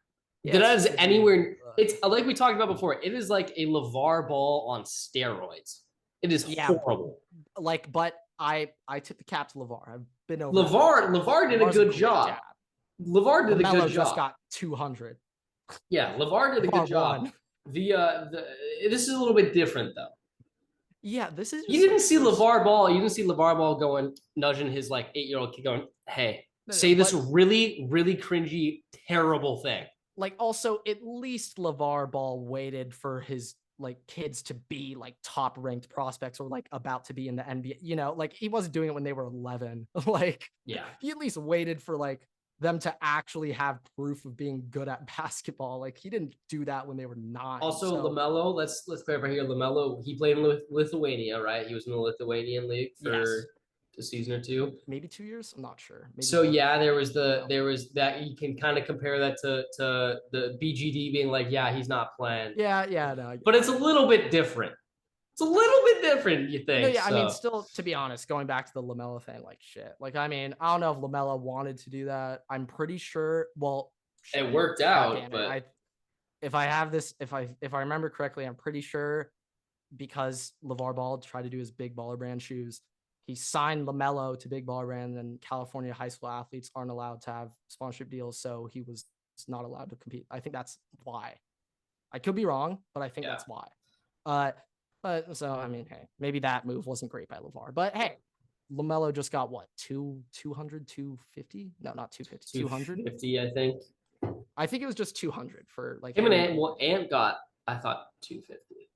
Yeah, That is super anywhere. duper, It's like we talked about before. It is like a LeVar Ball on steroids. It is yeah, horrible. like, but I tip the cap to LeVar. I've been over LeVar did a LeVar's good great job. dad. LeVar did a good LaMelo just job. got 200. Yeah, LeVar did a good LeVar job. won. The this is a little bit different though. Yeah, this is. You didn't see LeVar Ball. You didn't see LeVar Ball going nudging his like 8-year-old kid going, "Hey, say this really, really cringy, terrible thing." Like, also, at least LeVar Ball waited for his like kids to be like top ranked prospects or like about to be in the NBA. You know, like he wasn't doing it when they were 11. Like, yeah, he at least waited for like them to actually have proof of being good at basketball. Like, he didn't do that when they were 9. also, so. LaMelo, let's clarify here. LaMelo, he played in Lithuania, right? He was in the Lithuanian league for a season or two. Maybe 2 years. I'm not sure. Maybe so yeah, there was that you can kind of compare that to the BGD being like, yeah, he's not playing. Yeah, no. But it's a little bit different. It's a little bit different, you think? No, yeah, I mean, still, to be honest, going back to the LaMelo thing, like shit. Like, I mean, I don't know if LaMelo wanted to do that. I'm pretty sure. Well, it worked out, but if I remember correctly, I'm pretty sure because LeVar Ball tried to do his Big Baller Brand shoes, he signed LaMelo to Big Baller Brand, and California high school athletes aren't allowed to have sponsorship deals, so he was not allowed to compete. I think that's why. I could be wrong, but I think that's why. But so, I mean, hey, maybe that move wasn't great by LeVar. But hey, LaMelo just got what? 200, 250? No, not 250. 200? 250, I think. I think it was just 200 for like him and Ant. Well, Ant got, I thought, 250.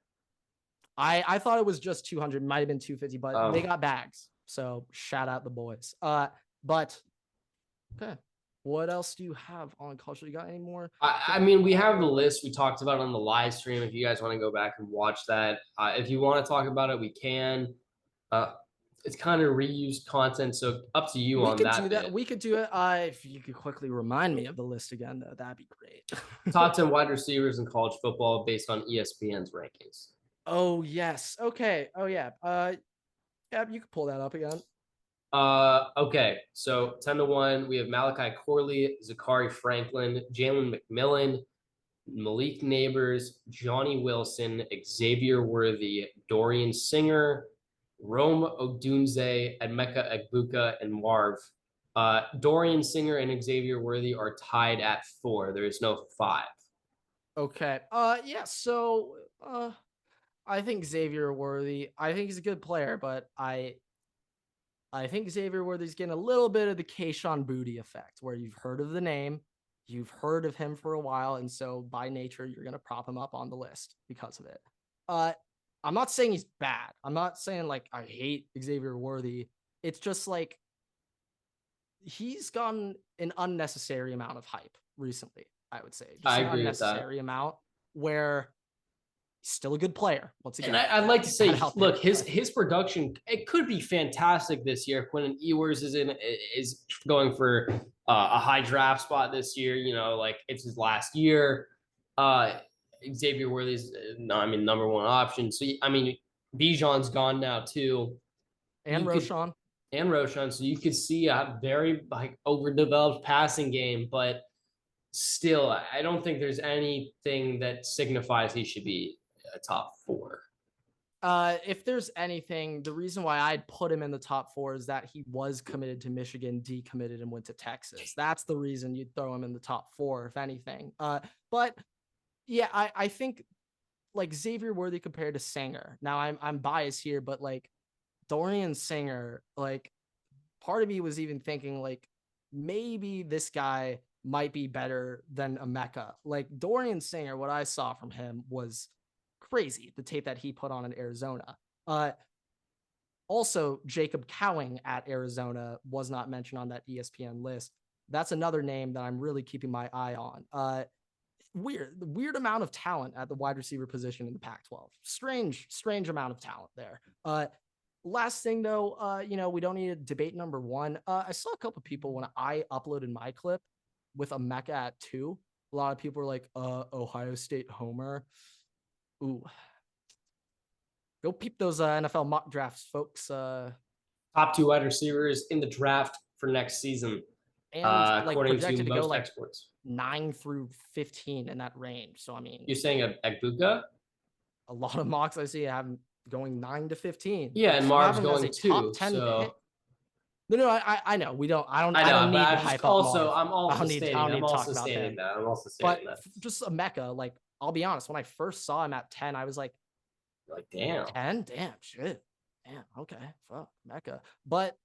I thought it was just 200. Might have been 250, but they got bags. So shout out the boys. But okay. What else do you have on culture? You got any more? I mean, we have the list we talked about on the live stream. If you guys want to go back and watch that, if you want to talk about it, we can. It's kind of reused content, so up to you on that. We could do it. If you could quickly remind me of the list again, though, that'd be great. Top 10 wide receivers in college football based on ESPN's rankings. Oh yes. Okay. Oh yeah. Yeah, you could pull that up again. Okay, so 10-1, we have Malachi Corley, Zachary Franklin, Jalen McMillan, Malik Neighbors, Johnny Wilson, Xavier Worthy, Dorian Singer, Rome Odunze, Emeka Egbuka, and Marv. Dorian Singer and Xavier Worthy are tied at 4. There is no 5. Okay. Yeah. So, I think Xavier Worthy. I think he's a good player, but I think Xavier Worthy's getting a little bit of the Kayshon Boutte effect, where you've heard of the name, you've heard of him for a while, and so by nature, you're going to prop him up on the list because of it. I'm not saying he's bad. I'm not saying, like, I hate Xavier Worthy. It's just, like, he's gotten an unnecessary amount of hype recently, I would say. Just I an agree unnecessary amount where he's still a good player. Once again, and I'd like to say, look, his production, it could be fantastic this year. Quentin Ewers is going for a high draft spot this year. You know, like it's his last year. Xavier Worthy's, number one option. So I mean, Bijan's gone now too, and Roshan. So you could see a very like overdeveloped passing game, but still, I don't think there's anything that signifies he should be a top 4. If there's anything, the reason why I'd put him in the top 4 is that he was committed to Michigan, decommitted, and went to Texas. That's the reason you'd throw him in the top 4, if anything. But yeah, I think like Xavier Worthy compared to Singer. Now I'm biased here, but like Dorian Singer, like part of me was even thinking like maybe this guy might be better than Emeka. Like Dorian Singer, what I saw from him was crazy. The tape that he put on in Arizona. Also, Jacob Cowing at Arizona was not mentioned on that ESPN list. That's another name that I'm really keeping my eye on. Weird amount of talent at the wide receiver position in the Pac-12. Strange amount of talent there. Last thing though, we don't need to debate number 1. I saw a couple of people when I uploaded my clip with Emeka at 2. A lot of people were like, Ohio State homer. Ooh. Go peep those NFL mock drafts, folks. top 2 wide receivers in the draft for next season, And like according to projected to go most like experts. 9 through 15 in that range. So I mean, You're saying Egbuka? a lot of mocks I see have him going 9 to 15. Yeah, and Some have Marv's him as going a top 2. 10 So pick. No, I know. I I know, don't but need to I'm just hype up Marv. I'm I also don't need stating to talk about him. that. I'm also But stating that. just a Mecca, like I'll be honest, when I first saw him at 10, I was like, Damn. 10? Damn, shit. Damn, okay. Fuck, Mecca. But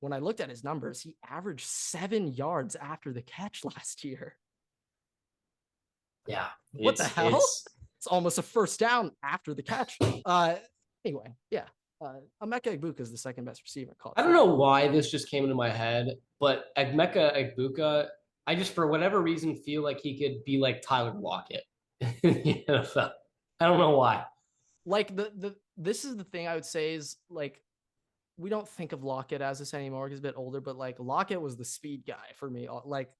when I looked at his numbers, he averaged 7 yards after the catch last year. Yeah. What the hell? It's almost a first down after the catch. Anyway, yeah. Emeka Egbuka is the second best receiver in college. I don't know why this just came into my head, but Egbuka, I just for whatever reason feel like he could be like Tyler Lockett in the NFL. I don't know why. Like this is the thing I would say is like we don't think of Lockett as this anymore. He's a bit older, but like Lockett was the speed guy for me. Like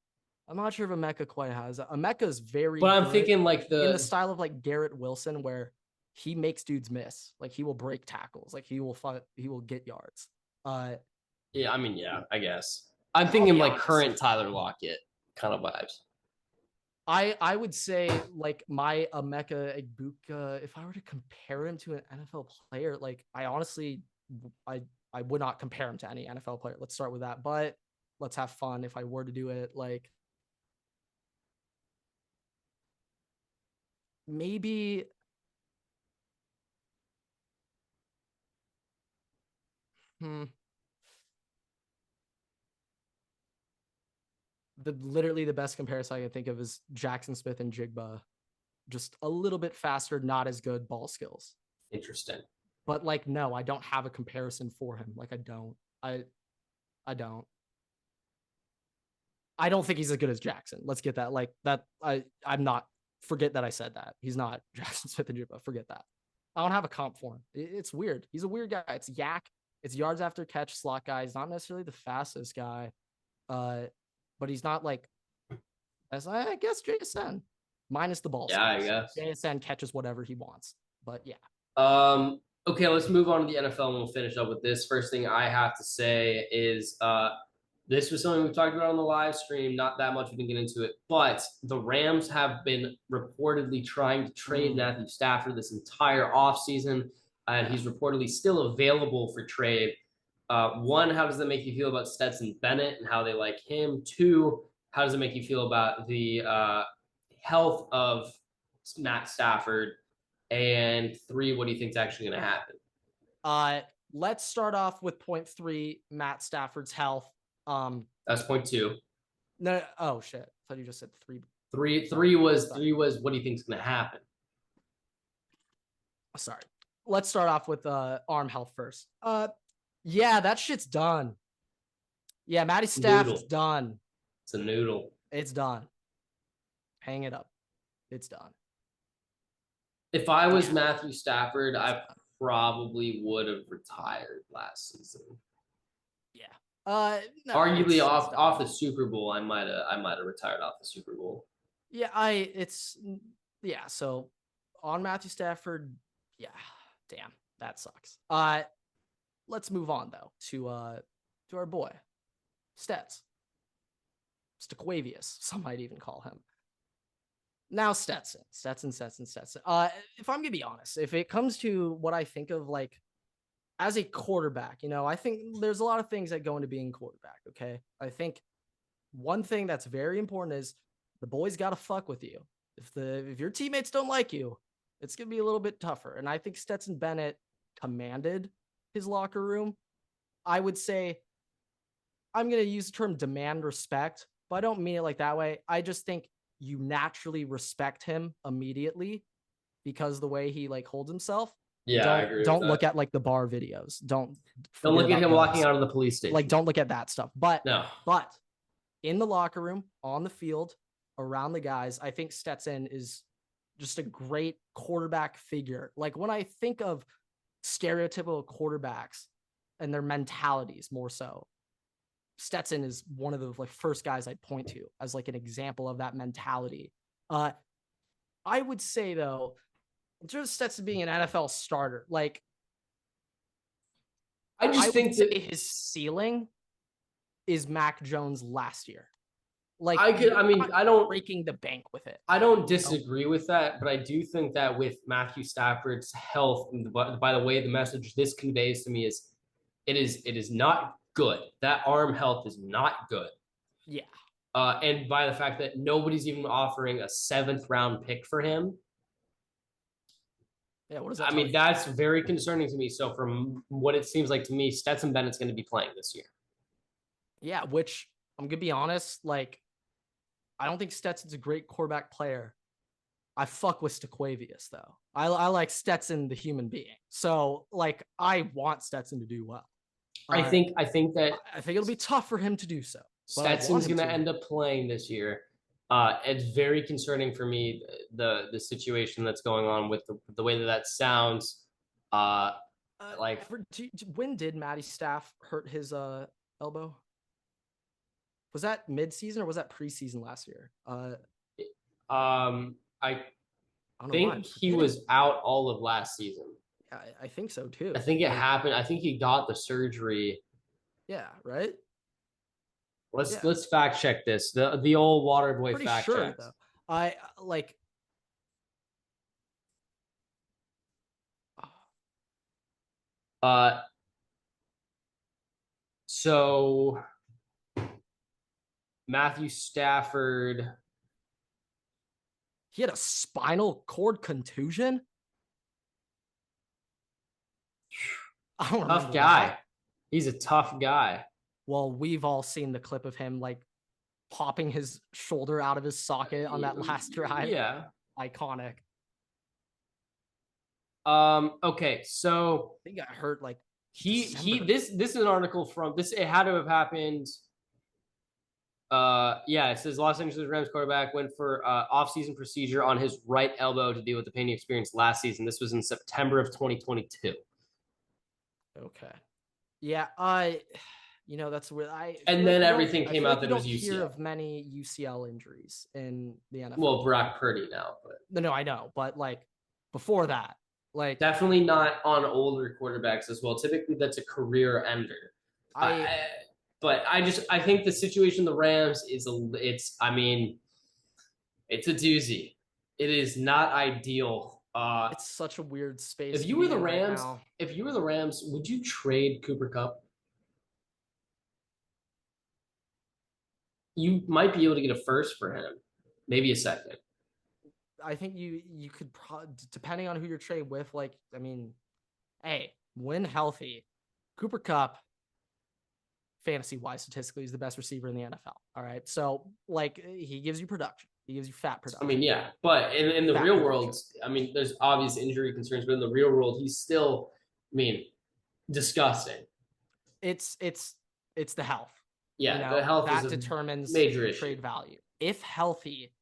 I'm not sure if Emeka quite has that. Emeka is very But I'm good thinking like in the style of like Garrett Wilson, where he makes dudes miss. Like he will break tackles. Like he will get yards. Yeah, I mean, yeah, I guess. I'm thinking like current Tyler Lockett kind of vibes. I would say like my Emeka Egbuka, if I were to compare him to an NFL player, like I honestly I would not compare him to any NFL player. Let's start with that. But let's have fun. If I were to do it, like maybe literally the best comparison I can think of is Jackson Smith and Jigba. Just a little bit faster, not as good ball skills. Interesting. But like, no, I don't have a comparison for him. Like I don't. I don't. I don't think he's as good as Jackson. Let's get that. Like that. I'm not. Forget that I said that. He's not Jackson Smith and Jigba. Forget that. I don't have a comp for him. It's weird. He's a weird guy. It's yak. It's yards after catch slot guy. He's not necessarily the fastest guy. But he's not like, as I guess JSN minus the ball. Yeah, I guess JSN catches whatever he wants. But yeah. Okay, let's move on to the NFL and we'll finish up with this. First thing I have to say is this was something we talked about on the live stream. Not that much, we didn't get into it, but the Rams have been reportedly trying to trade Matthew Stafford this entire offseason, and he's reportedly still available for trade. One, how does that make you feel about Stetson Bennett and how they like him? Two, how does it make you feel about the health of Matt Stafford? And three, what do you think is actually going to happen? Let's start off with point 3, Matt Stafford's health. That's point 2. No, oh shit! I thought you just said 3. Three was what do you think is going to happen? Sorry. Let's start off with arm health first. Yeah, that shit's done. Yeah, Matty Stafford's done. It's a noodle. It's done. Hang it up. It's done. If I was Matthew Stafford, I probably would have retired last season. Yeah. No, arguably off the Super Bowl, I might have retired off the Super Bowl. Yeah, so on Matthew Stafford, yeah, damn, that sucks. Let's move on though to our boy, Stets. Stequavius, some might even call him. Now Stetson. If I'm gonna be honest, if it comes to what I think of like as a quarterback, I think there's a lot of things that go into being quarterback. Okay, I think one thing that's very important is the boys got to fuck with you. If your teammates don't like you, it's gonna be a little bit tougher. And I think Stetson Bennett commanded his locker room. I would say I'm gonna use the term demand respect, but I don't mean it like that way. I just think you naturally respect him immediately because the way he like holds himself. Yeah, I agree. Don't look at like the bar videos. Don't look at him walking out of the police station. Like, don't look at that stuff. But but in the locker room, on the field, around the guys, I think Stetson is just a great quarterback figure. Like when I think of stereotypical quarterbacks and their mentalities more so, Stetson is one of the like first guys I'd point to as like an example of that mentality. I would say though, in terms of Stetson being an NFL starter, like I just think would say that his ceiling is Mac Jones last year. Like I don't breaking the bank with it. I don't disagree with that, but I do think that with Matthew Stafford's health, and by the way, the message this conveys to me is it is not good. That arm health is not good. Yeah. And by the fact that nobody's even offering a 7th round pick for him. Yeah, what does that I mean, that's very concerning to me. So from what it seems like to me, Stetson Bennett's going to be playing this year. Yeah, which I'm gonna be honest, like I don't think Stetson's a great quarterback player. I fuck with Staquavius though. I like Stetson the human being. So like I want Stetson to do well. I think it'll be tough for him to do so. Stetson's going to end up playing this year. It's very concerning for me the situation that's going on with the way that sounds. When did Matty Staff hurt his elbow? Was that mid-season or was that preseason last year? I think he was out all of last season. Yeah, I think so too. I think it happened. I think he got the surgery. Yeah, right. Let's fact check this. The old Waterboy fact check. Though. I like. So Matthew Stafford. He had a spinal cord contusion. Tough guy. That. He's a tough guy. Well, we've all seen the clip of him like popping his shoulder out of his socket on that last drive. Yeah. Iconic. Okay, so he got hurt like this is an article from this. It had to have happened. Yeah, it says Los Angeles Rams quarterback went for off-season procedure on his right elbow to deal with the pain he experienced last season. This was in September of 2022. Okay. Yeah, that's where and then everything came out that it was UCL. You don't hear of many UCL injuries in the NFL. Well, Brock Purdy now, but no, I know, but like before that, like definitely not on older quarterbacks as well. Typically, that's a career ender. But I think the situation the Rams is it's a doozy. It is not ideal. It's such a weird space. If you were the Rams, would you trade Cooper Kupp? You might be able to get a first for him, maybe a second. I think you could depending on who you're trading with. Like, I mean, hey, when healthy, Cooper Kupp, fantasy-wise, statistically, is the best receiver in the NFL. All right, so like he gives you production. He gives you fat production. I mean, yeah, but in the real world, I mean, there's obvious injury concerns, but in the real world, he's still, disgusting. It's the health. Yeah, the health that is determines major trade value. If healthy,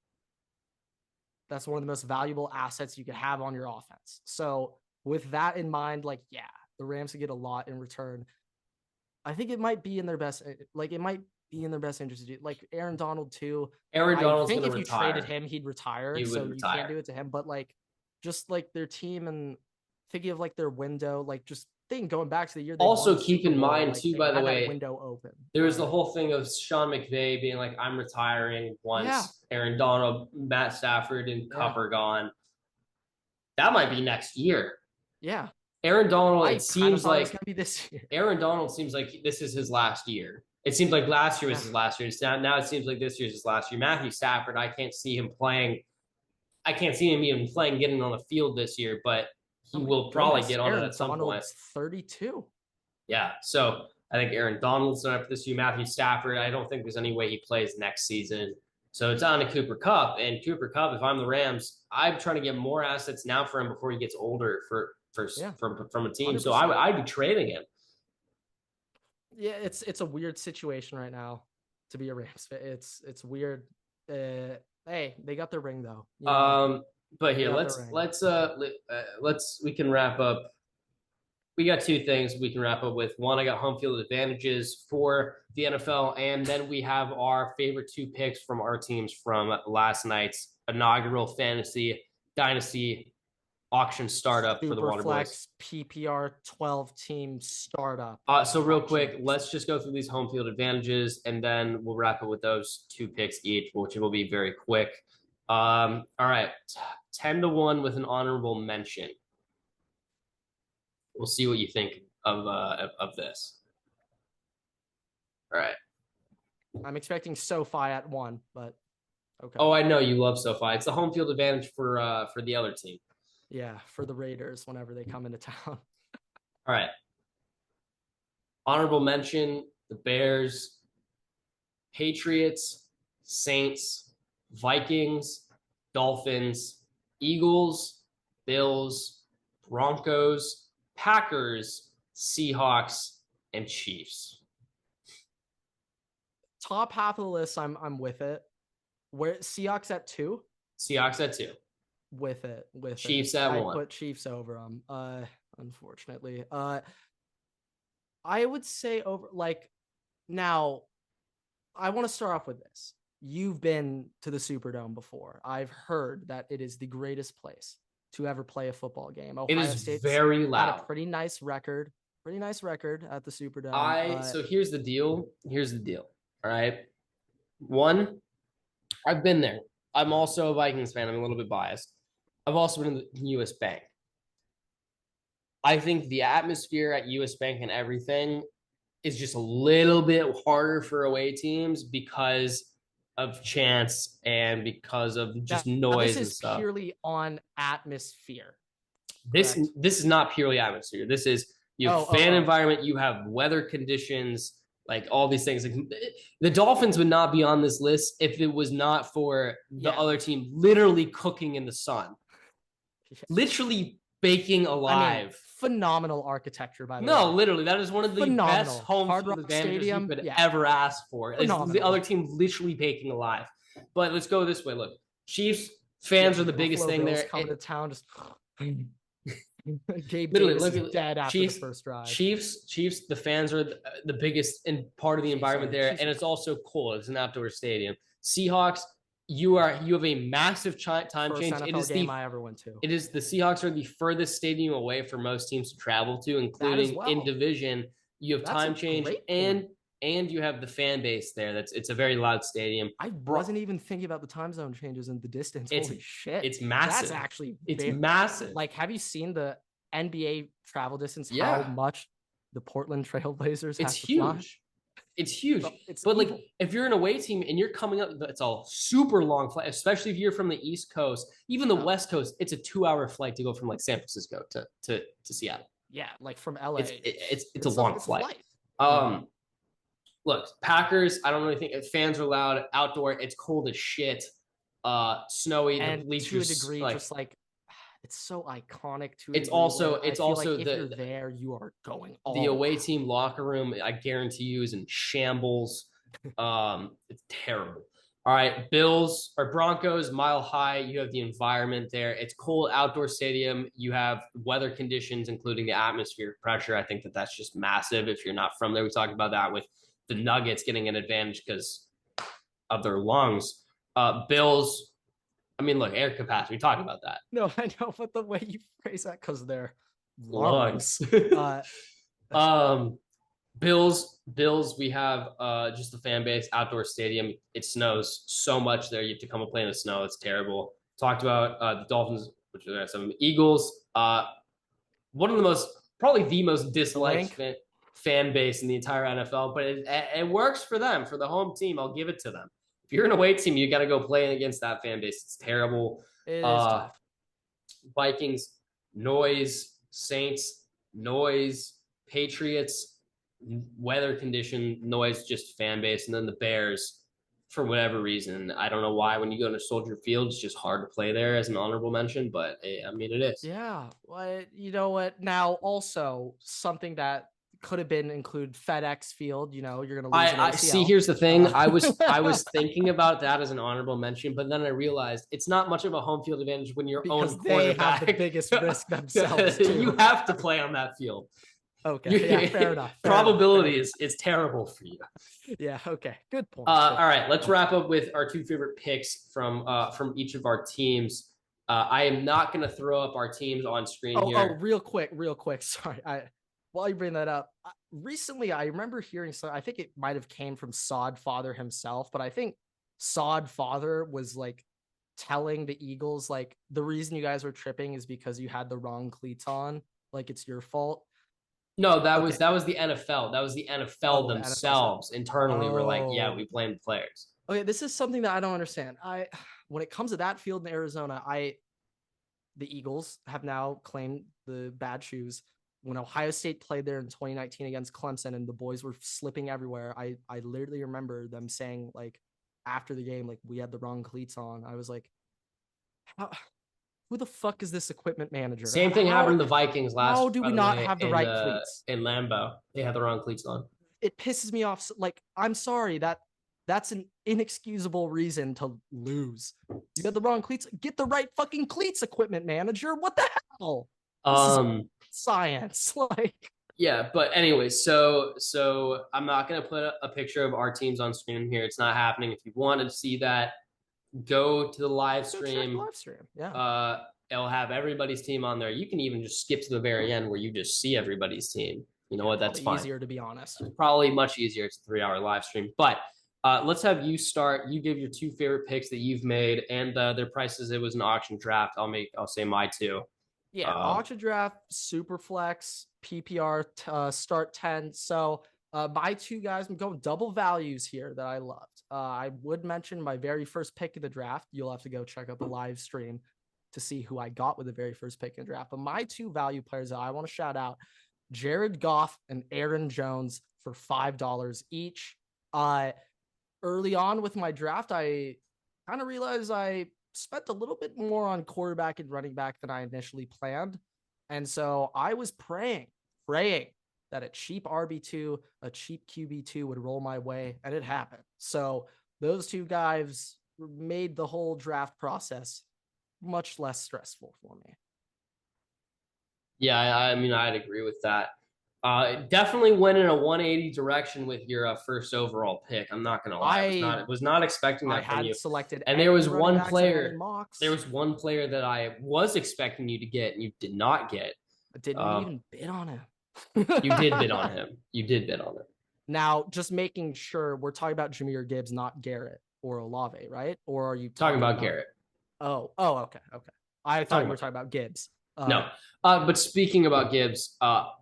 that's one of the most valuable assets you could have on your offense. So with that in mind, like, yeah, the Rams could get a lot in return. I think it might be in their best. Like, it might be in their best interest to do. Like Aaron Donald too. Aaron Donald's I think if retire. You traded him, he'd retire. He would retire. You can't do it to him. But like, just like their team and thinking of like their window, like just going back to the year. Also, keep in mind too, by the way, window open. There was the whole thing of Sean McVay being like, "I'm retiring once Aaron Donald, Matt Stafford, and Kupp are gone." That might be next year. Yeah. Aaron Donald, it seems like it's gonna be this year. Aaron Donald seems like this is his last year. It seems like last year was his last year. Now it seems like this year's his last year. Matthew Stafford, I can't see him playing. I can't see him even playing, getting on the field this year, but he will probably get on it at some point. 32. Yeah, so I think Aaron Donald's done it for this year. Matthew Stafford, I don't think there's any way he plays next season. So it's on to Cooper Kupp. And Cooper Kupp, if I'm the Rams, I'm trying to get more assets now for him before he gets older from a team. 100%. So I'd be trading him. Yeah, it's a weird situation right now to be a Rams fan. It's weird. Hey, they got their ring though. But here, we can wrap up. We got two things we can wrap up with. One, I got home field advantages for the NFL, and then we have our favorite two picks from our teams from last night's inaugural fantasy dynasty auction startup for the Water Boys. PPR 12-team startup. So real quick, let's just go through these home field advantages, and then we'll wrap it with those 2 picks each, which will be very quick. All right, 10-1 with an honorable mention. We'll see what you think of this. All right. I'm expecting SoFi at 1, but okay. Oh, I know you love SoFi. It's the home field advantage for the other team. Yeah, for the Raiders whenever they come into town. All right. Honorable mention, the Bears, Patriots, Saints, Vikings, Dolphins, Eagles, Bills, Broncos, Packers, Seahawks, and Chiefs. Top half of the list, I'm with it. Where Seahawks at 2? Seahawks at 2. With it. Chiefs at 1. I put Chiefs over them. Unfortunately. I would say over, like, now I want to start off with this. You've been to the Superdome before. I've heard that it is the greatest place to ever play a football game. Ohio State's very loud. Had a pretty nice record at the Superdome. So here's the deal. All right. 1, I've been there. I'm also a Vikings fan. I'm a little bit biased. I've also been in the US Bank. I think the atmosphere at US Bank and everything is just a little bit harder for away teams because of chance and because of just noise and stuff. This is purely on atmosphere. This is not purely atmosphere. This is you have fan environment, you have weather conditions, like all these things. Like, the Dolphins would not be on this list if it was not for the other team literally cooking in the sun. Literally baking alive. I mean, phenomenal architecture, by the way. No, literally, that is one of the best home field advantages you could ever ask for. It's the other team literally baking alive. But let's go this way. Look, Chiefs fans are the biggest thing there. Coming to town, just Gabe literally Davis is dead after the first drive. Chiefs, the fans are the biggest and part of the environment there, and it's also cold. It's an outdoor stadium. Seahawks, you have a massive time change. It is game I ever went to. It is the Seahawks are the furthest stadium away for most teams to travel to, including in division. You have time change and you have the fan base there. It's a very loud stadium. I wasn't even thinking about the time zone changes and the distance. Holy shit. It's massive. That's actually massive. Like, have you seen the NBA travel distance? How much the Portland Trailblazers have to fly? It's huge. But like, if you're an away team and you're coming up, it's a super long flight, especially if you're from the East Coast, even the West Coast. It's a 2-hour flight to go from like San Francisco to Seattle. Yeah, like from LA. It's a long flight. Look, Packers. I don't really think fans are loud. Outdoor, it's cold as shit. Snowy, and the bleachers, to a degree, just like. It's so iconic to. It's also like if you're there, you are going. The away team locker room, I guarantee you, is in shambles. It's terrible. All right, Bills or Broncos, Mile High. You have the environment there. It's cold outdoor stadium. You have weather conditions, including the atmospheric pressure. I think that's just massive. If you're not from there, we talked about that with the Nuggets getting an advantage because of their lungs. Bills. I mean, look, air capacity. We talked about that. No, I know, but the way you phrase that, because they're lungs. Bills. We have just the fan base, outdoor stadium. It snows so much there. You have to come and play in the snow. It's terrible. Talked about the Dolphins, which are some Eagles. One of probably the most disliked fan base in the entire NFL, but it works for them, for the home team. I'll give it to them. If you're an away team, you got to go play against that fan base. It's terrible. It is tough. Vikings, noise. Saints, noise. Patriots, weather condition, noise, just fan base. And then the Bears, for whatever reason, I don't know why. When you go to Soldier Field, it's just hard to play there as an honorable mention. But I mean, it is. Yeah. Well, you know what? Now, also something that could have been include FedEx Field. You know, you're gonna lose. I see. Here's the thing. I was thinking about that as an honorable mention, but then I realized it's not much of a home field advantage when your own quarterback. They have the biggest risk themselves. You have to play on that field. Okay. Yeah, fair enough. Probability is terrible for you. Yeah. Okay. Good point. All right. Let's wrap up with our 2 favorite picks from each of our teams. I am not going to throw up our teams on screen here. Real quick. Sorry. While you bring that up, recently I remember hearing I think it might have came from Sod Father himself, but I think Sod Father was like telling the Eagles, like, the reason you guys were tripping is because you had the wrong cleats on. Like, it's your fault. No, that was the NFL. That was the NFL themselves internally were like, yeah, we blame the players. Okay, this is something that I don't understand. When it comes to that field in Arizona, the Eagles have now claimed the bad shoes. When Ohio State played there in 2019 against Clemson and the boys were slipping everywhere, I literally remember them saying, like, after the game, like, we had the wrong cleats on. I was like, who the fuck is this equipment manager? Same thing happened to the Vikings last. How do we not have the right cleats? In Lambeau, they had the wrong cleats on. It pisses me off. Like, I'm sorry, that's an inexcusable reason to lose. You got the wrong cleats. Get the right fucking cleats, equipment manager. What the hell? Science. Like, yeah, but anyway, so I'm not gonna put a picture of our teams on screen here. It's not happening. If you want to see that, go to the live stream. Yeah. It'll have everybody's team on there. You can even just skip to the very end where you just see everybody's team. You know what? That's fine. Easier, to be honest. Probably much easier. It's a 3-hour live stream. But let's have you start. You give your 2 favorite picks that you've made and their prices. It was an auction draft. I'll say my 2. Yeah, auction draft, super flex, PPR, start 10. So my 2 guys, I'm going double values here that I loved. I would mention my very first pick of the draft. You'll have to go check out the live stream to see who I got with the very first pick in the draft. But my 2 value players that I want to shout out, Jared Goff and Aaron Jones for $5 each. Early on with my draft, I kind of realized I spent a little bit more on quarterback and running back than I initially planned. And so I was praying that a cheap RB2, a cheap QB2 would roll my way, and it happened. So those 2 guys made the whole draft process much less stressful for me. Yeah, I mean, I'd agree with that. Definitely went in a 180 direction with your first overall pick. I'm not gonna lie, I was not expecting that from you. Selected, and there was one player. There was one player that I was expecting you to get, and you did not get. I didn't even bid on him. You did bid on him. Now, just making sure we're talking about Jahmyr Gibbs, not Garrett or Olave, right? Or are you talking about Garrett? Okay. I thought you were talking about Gibbs. No. But speaking about Gibbs, I'll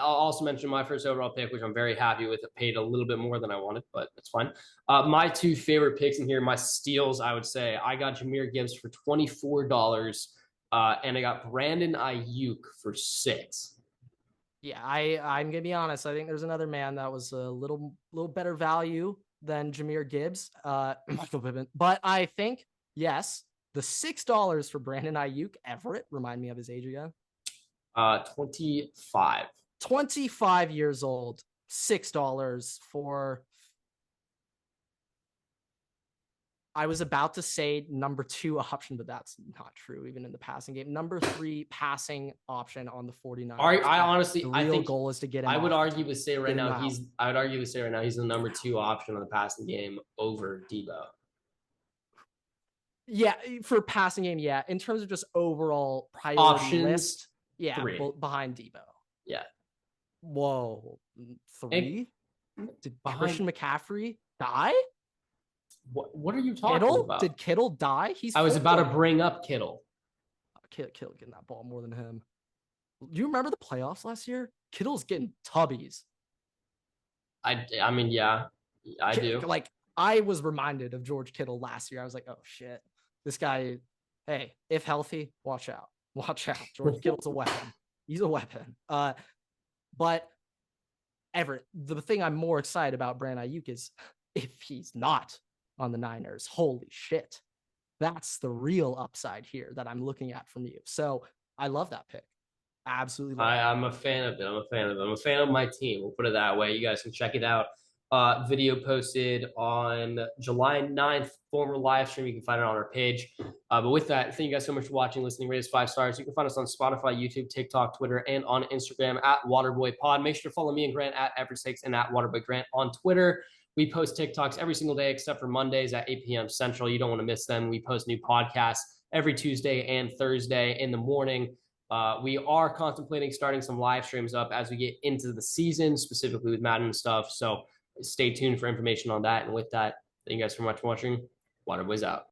also mention my first overall pick, which I'm very happy with. It paid a little bit more than I wanted, but that's fine. My 2 favorite picks in here, my steals, I would say, I got Jahmyr Gibbs for $24, and I got Brandon Ayuk for $6. Yeah, I'm gonna be honest. I think there's another man that was a little better value than Jahmyr Gibbs, Michael Pittman. But I think, yes, the $6 for Brandon Ayuk, Everett, remind me of his age again. 25. 25 years old. $6 for. I was about to say number 2 option, but that's not true. Even in the passing game, number 3 passing option on the 49ers. I honestly, I think goal is to get him. I would argue to say right now he's the number 2 option on the passing game over Debo. Yeah, for passing game, yeah. In terms of just overall priority list, yeah, 3. Behind Debo. Yeah. Whoa, 3? Did Christian McCaffrey die? What are you talking about? Did Kittle die? I was about to bring up Kittle. Kittle getting that ball more than him. Do you remember the playoffs last year? Kittle's getting tubbies. I mean, yeah, I do. Like, I was reminded of George Kittle last year. I was like, oh shit, this guy. Hey, if healthy, watch out. George Kittle's a weapon. He's a weapon. But Everett, the thing I'm more excited about Brandon Ayuk is if he's not on the Niners, holy shit. That's the real upside here that I'm looking at from you. So I love that pick. Absolutely love it. I'm a fan of it. I'm a fan of my team. We'll put it that way. You guys can check it out. Video posted on July 9th, former live stream. You can find it on our page. But with that, thank you guys so much for watching, listening, rate us 5 stars. You can find us on Spotify, YouTube, TikTok, Twitter, and on Instagram at WaterboyPod. Make sure to follow me and Grant at Everett and at WaterboyGrant on Twitter. We post TikToks every single day except for Mondays at 8 p.m. Central. You don't want to miss them. We post new podcasts every Tuesday and Thursday in the morning. We are contemplating starting some live streams up as we get into the season, specifically with Madden and stuff. So stay tuned for information on that. And with that, thank you guys so much for watching. Waterboys out.